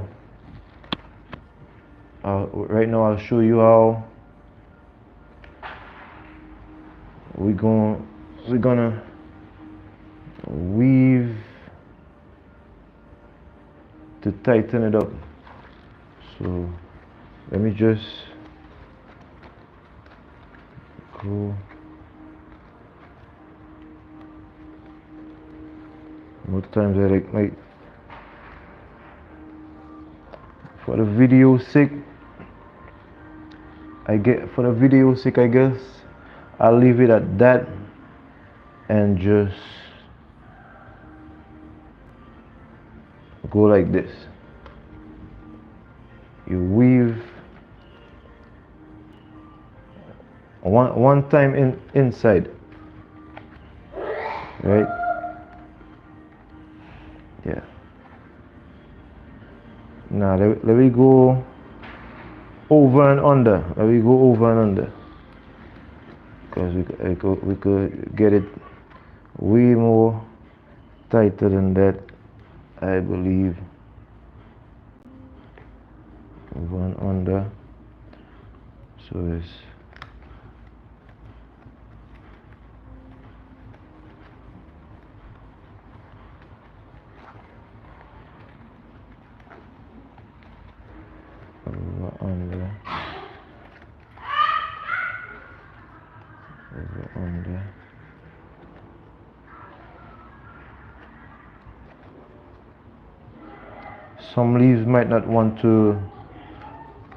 I'll show you how we're gonna weave to tighten it up. So let me just go. More times I like for the video's sake, I guess I'll leave it at that and just go like this. You weave one time inside, right? Yeah. Now let me go over and under. We go over and under. Because we could get it way more tighter than that, I believe. Over and under. So it's over under. Over under. Some leaves might not want to.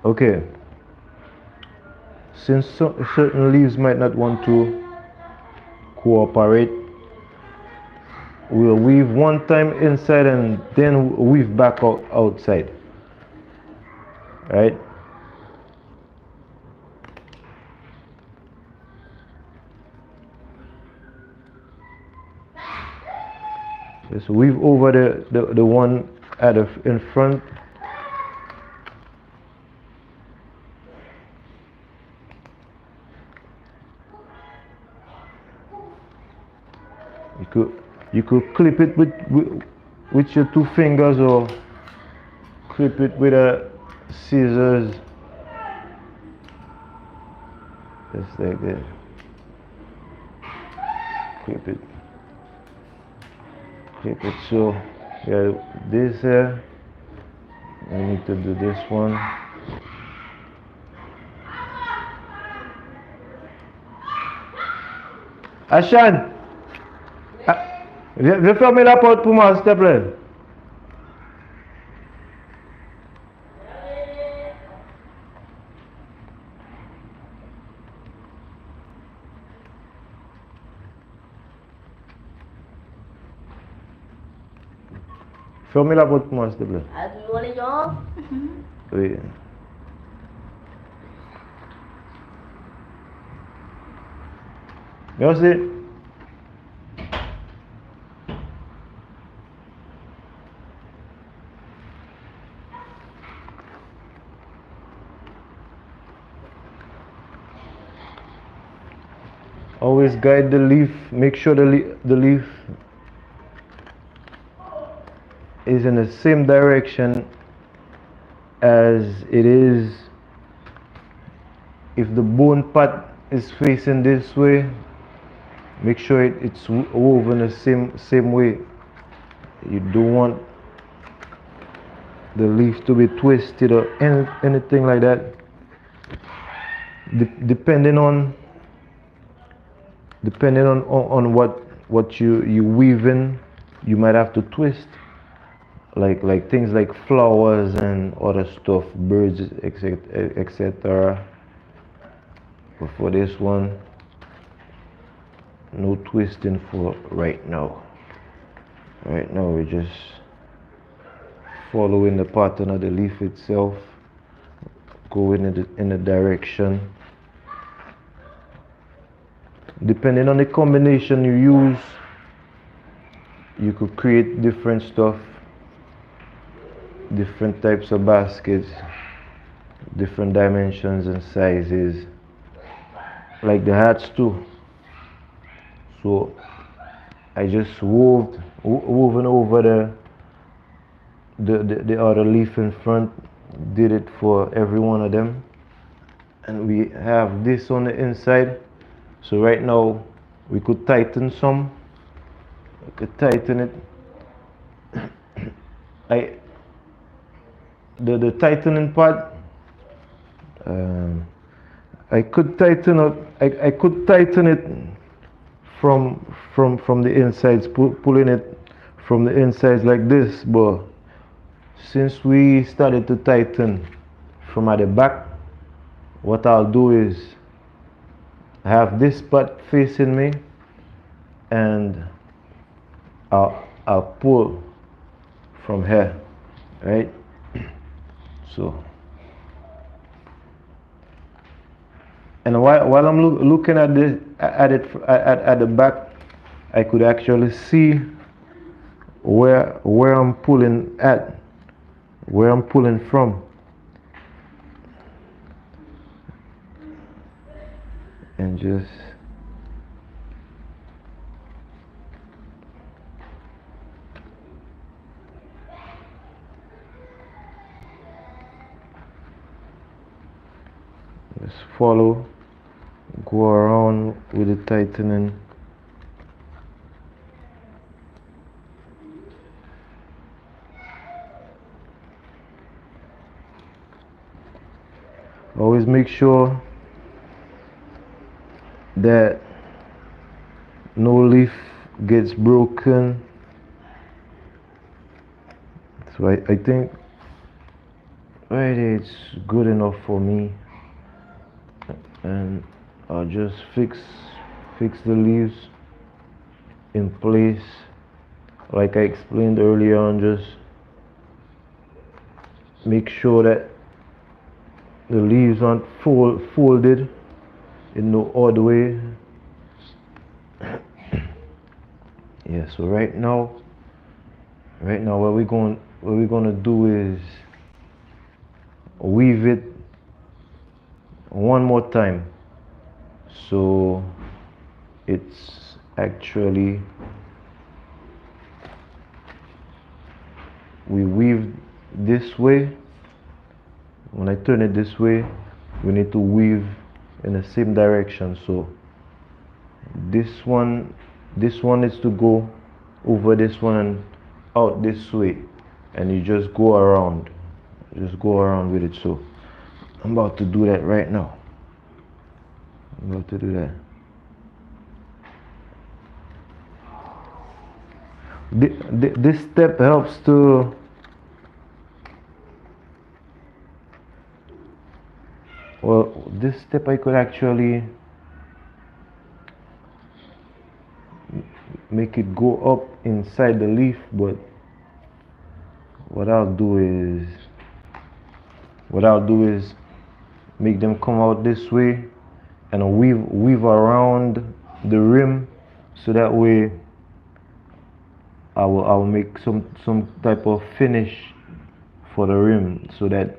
Okay. Since certain leaves might not want to cooperate, we'll weave one time inside and then weave back outside. Right? Just weave over the one in front. You could clip it with your 2 fingers or clip it with a scissors. Just like that. Clip it. Clip it. So yeah, this here. I need to do this one. Ashan! Viens fermer la porte pour moi, s'il te plaît. Fermez la porte pour moi, s'il te plaît. Allô les gens? Oui. Merci. Always guide the leaf, make sure the leaf is in the same direction as it is. If the bone part is facing this way, make sure it's woven the same way. You don't want the leaf to be twisted or anything like that. Depending on what you weaving, you might have to twist, like things like flowers and other stuff, birds, etc. But for this one, no twisting for right now. Right now we're just following the pattern of the leaf itself, going in the direction. Depending on the combination you use, you could create different stuff, different types of baskets, different dimensions and sizes, like the hats too. So I just woven over the other leaf in front, did it for every one of them, and we have this on the inside. So right now we could tighten some. We could tighten it. The tightening part, I could tighten up. I could tighten it from the insides, pulling it from the insides like this. But since we started to tighten from at the back, what I'll do is have this part facing me, and I'll pull from here, right? So, and while I'm looking at this at the back, I could actually see where I'm pulling from. and just follow, go around with the tightening. Always make sure that no leaf gets broken. So I think right here it's good enough for me, and I'll just fix the leaves in place like I explained earlier on. Just make sure that the leaves aren't folded in no odd way. Yeah, so right now what we're gonna do is weave it one more time, so it's actually, we weave this way. When I turn it this way, we need to weave in the same direction. So this one is to go over this one and out this way, and you just go around with it. So I'm about to do that right now. I'm about to do that. This step helps to this step I could actually make it go up inside the leaf, but what I'll do is make them come out this way and weave around the rim, so that way I'll make some type of finish for the rim, so that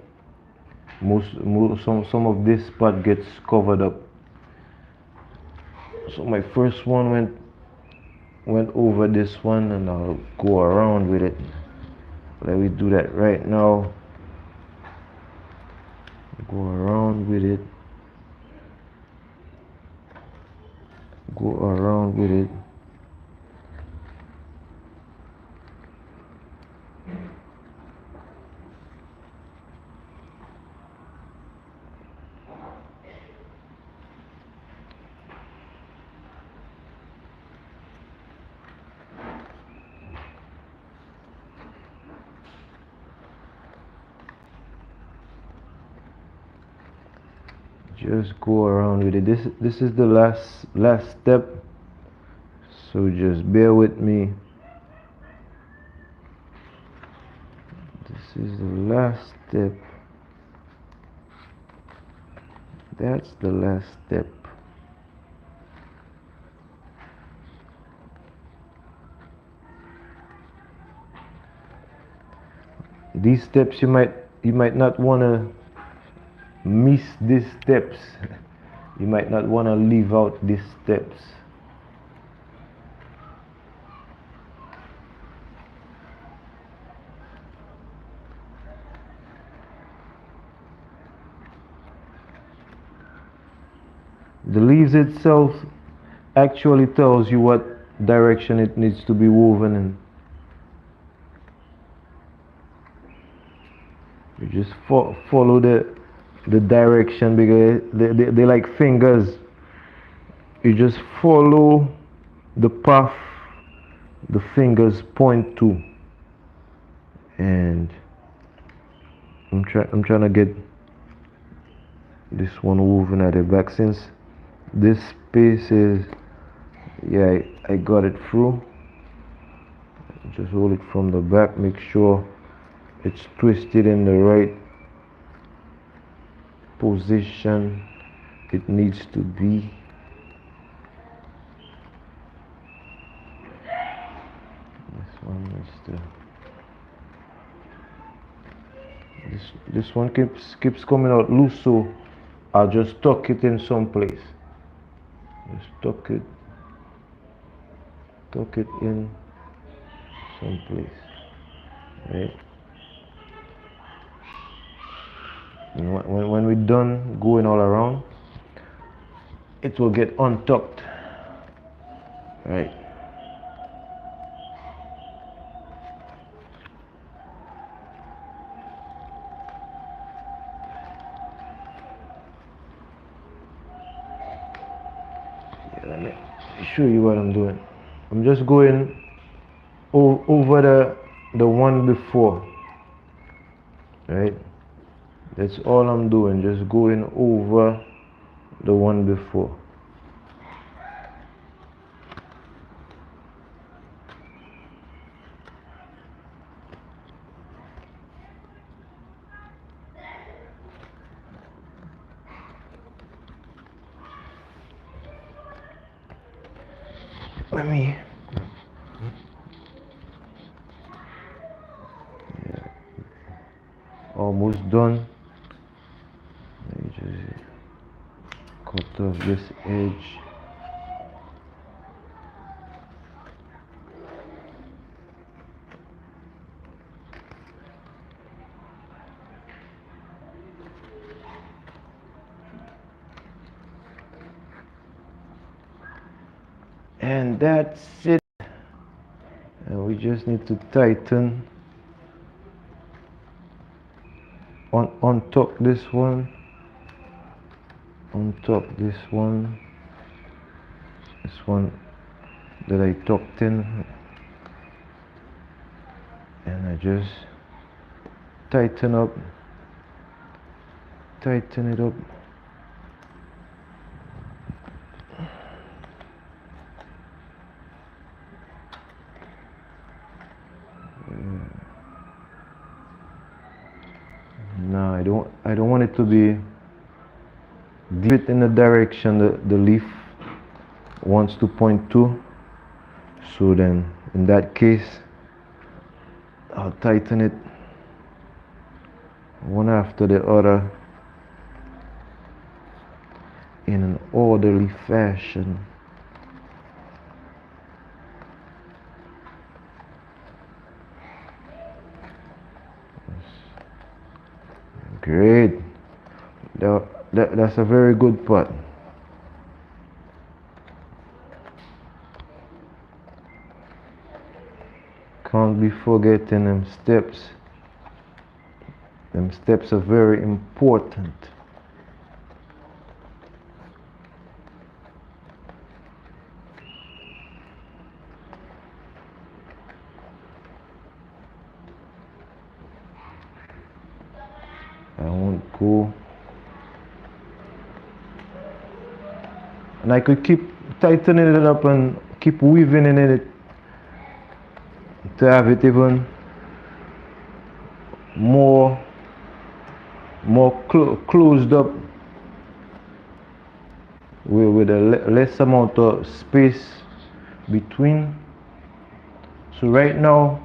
some of this part gets covered up. So my first one went over this one, and I'll go around with it. Let me do that right now. Go around with it. Go around with it. Just go around with it. This is the last step, so just bear with me. This is the last step. That's the last step. These steps, you might not want to miss these steps. You might not want to leave out these steps. The leaves itself actually tells you what direction it needs to be woven in. You just follow the direction, because they like fingers. You just follow the path the fingers point to, and I'm trying to get this one woven at the back, since this space is, yeah, I got it through. Just hold it from the back, make sure it's twisted in the right position it needs to be. This one is this one keeps coming out loose, so I'll just tuck it in some place. Just tuck it in someplace, right? And when we're done going all around, it will get untucked, right? Yeah, let me show you what I'm doing. I'm just going over the one before, right? That's all I'm doing, just going over the one before. Let me, yeah, almost done. Let me just cut off this edge. And that's it. And we just need to tighten on top this one, on top this one that I tucked in, and I just tighten it up. No, I don't want it to be deep in the direction the leaf wants to point to. So then in that case, I'll tighten it one after the other in an orderly fashion. Great. That's a very good part. Can't be forgetting them steps. Them steps are very important. I won't go. And I could keep tightening it up and keep weaving in it to have it even more closed up with a less amount of space between. So right now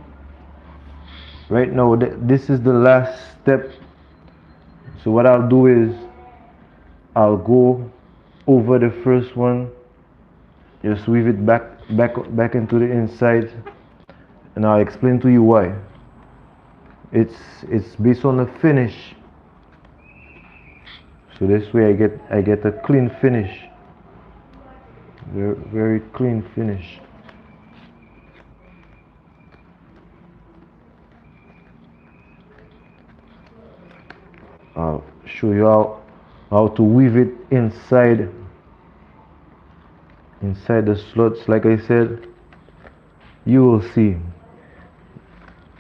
this is the last step. So what I'll do is I'll go over the first one, just weave it back into the inside, and I'll explain to you why. It's based on the finish. So this way I get a clean finish. Very, very clean finish. I'll show you how to weave it inside the slots. Like I said, you will see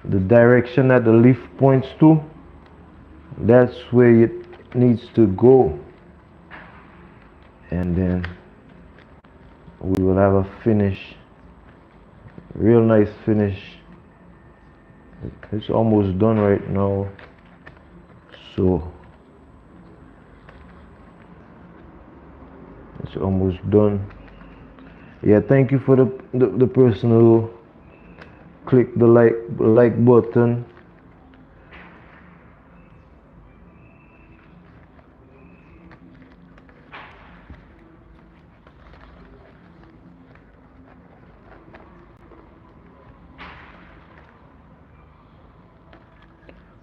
the direction that the leaf points to. That's where it needs to go, and then we will have a finish, real nice finish. It's almost done right now, so it's almost done. Yeah, thank you for the person who clicked the like button.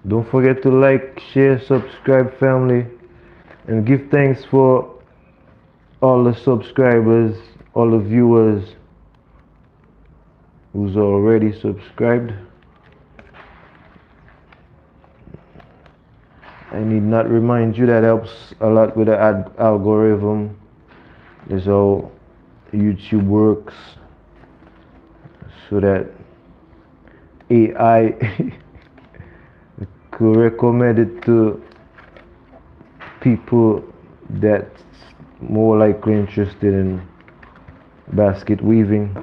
Don't forget to like, share, subscribe, family, and give thanks for all the subscribers, all the viewers who's already subscribed. I need not remind you that helps a lot with the algorithm. That's how YouTube works, so that AI could recommend it to people that's more likely interested in basket weaving.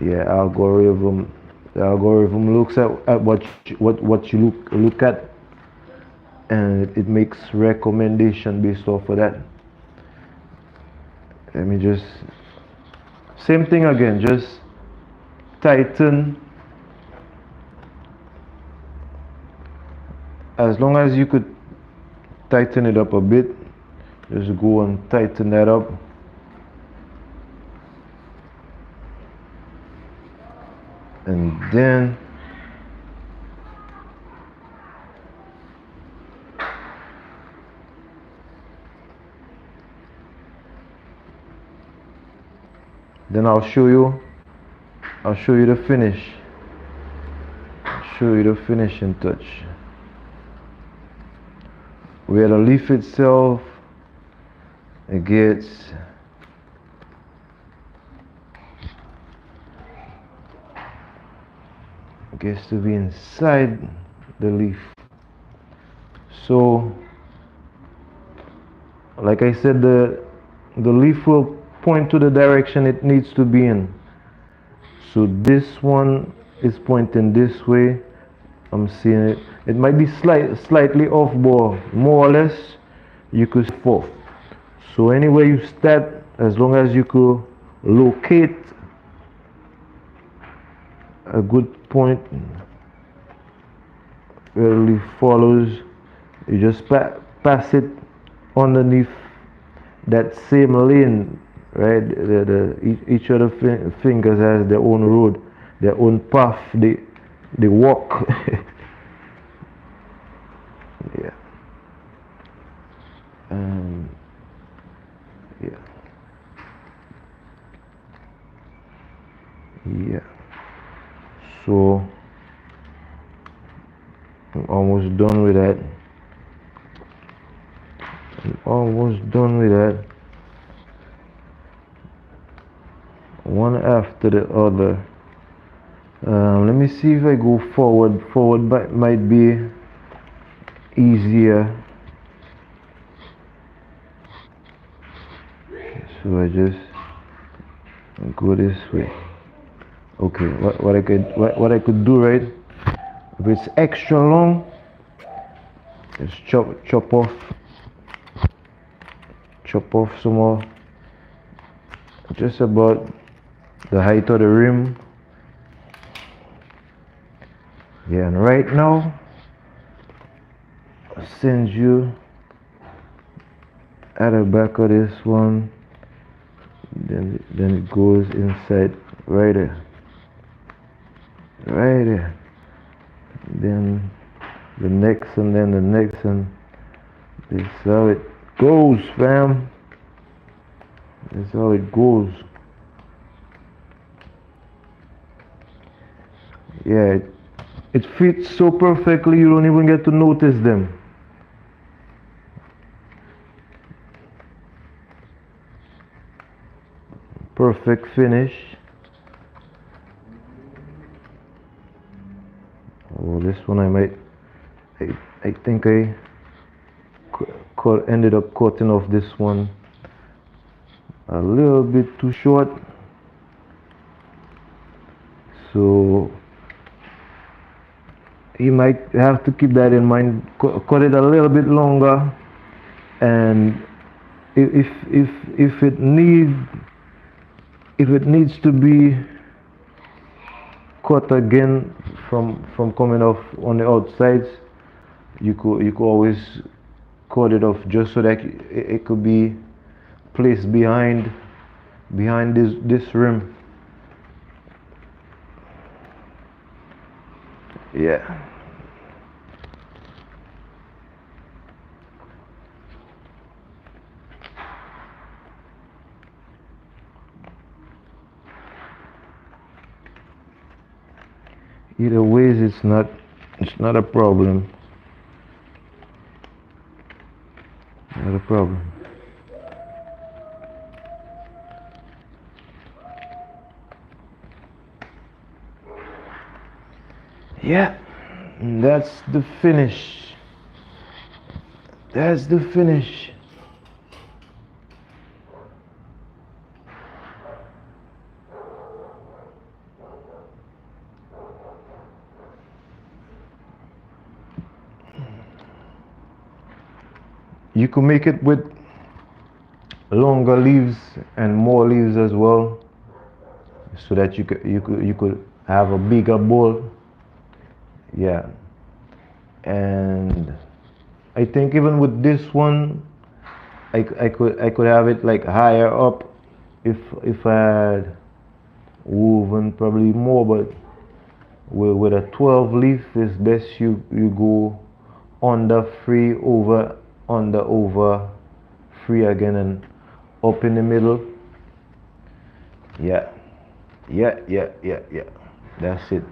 Yeah, algorithm. The algorithm looks at what you look at, and it makes recommendation based off of that. Let me just, same thing again, just tighten. As long as you could tighten it up a bit, just go and tighten that up. And then I'll show you the finish. Show you the finishing touch. Where the leaf itself, it gets to be inside the leaf. So like I said, the leaf will point to the direction it needs to be in. So this one is pointing this way. I'm seeing it. It might be slightly off, but more or less you could fall. So anywhere you start, as long as you could locate a good point where the leaf follows, you just pass it underneath that same lane, right? Each of the fingers has their own road, their own path. They walk. Yeah. Yeah. Yeah. So I'm almost done with that. One after the other. Let me see if I go forward. Forward might be easier. So I just go this way. Okay, what I could do, right? If it's extra long, just chop off some more, just about the height of the rim. Yeah, and right now I'll send you at the back of this one, then it goes inside right there, then the next, and then the next, and this is how it goes, fam. This is how it goes. Yeah, it fits so perfectly you don't even get to notice them. Perfect finish. Oh, this one I think I ended up cutting off this one a little bit too short. So you might have to keep that in mind. Cut it a little bit longer, and if it needs to be cut again from coming off on the outsides, you could always cut it off just so that it could be placed behind this rim. Yeah. Either ways, it's not a problem. Not a problem. Yeah, and that's the finish. That's the finish. You could make it with longer leaves and more leaves as well, so that you could have a bigger bowl. Yeah, and I think even with this one, I could have it like higher up if I had woven probably more, but with a 12 leaf, it's best you go under free, over free again, and up in the middle. Yeah, yeah. That's it.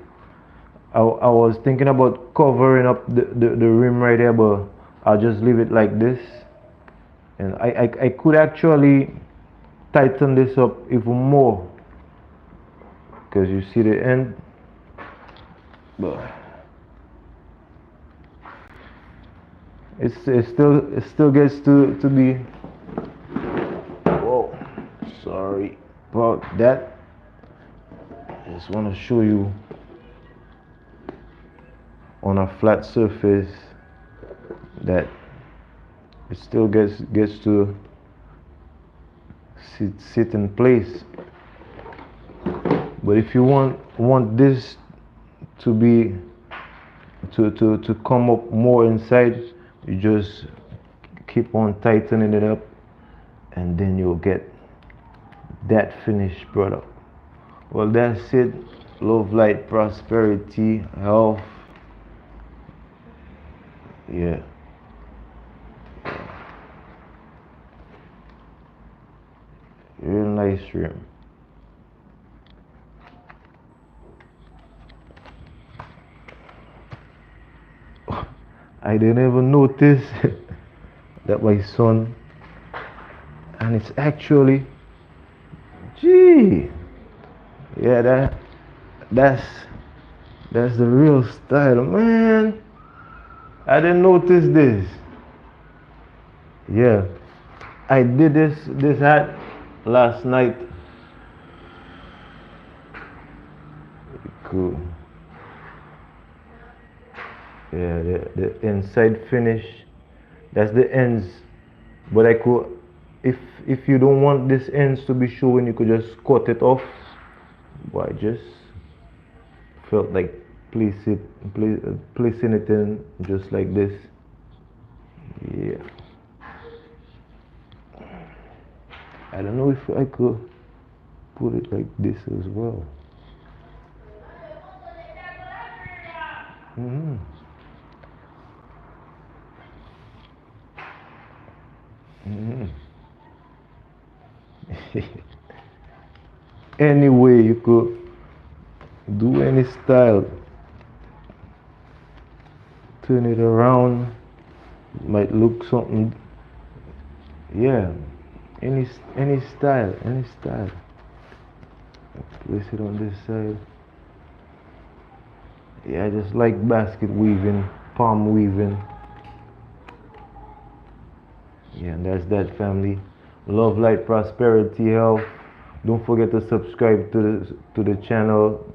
I was thinking about covering up the rim right there, but I'll just leave it like this. And I could actually tighten this up even more, because you see the end. But it still gets to be. Whoa, sorry about that. I just want to show you on a flat surface that it still gets to sit in place. But if you want this to be to come up more inside, you just keep on tightening it up, and then you'll get that finished product. Well, that's it. Love, light, prosperity, health. Yeah. Real nice rim. I didn't even notice that my son, and it's actually, gee, yeah, that's the real style, man. I didn't notice this. Yeah, I did this hat last night. Cool. Yeah, the inside finish. That's the ends. But I could, if you don't want this ends to be showing, you could just cut it off. But I just felt like placing it in just like this. Yeah. I don't know if I could put it like this as well. Mm-hmm. Mm-hmm. Any way you could do any style, turn it around, might look something. Yeah, any style, place it on this side. Yeah, I just like basket weaving, palm weaving. Yeah, and that's that, family. Love, light, prosperity, health. Don't forget to subscribe to the channel.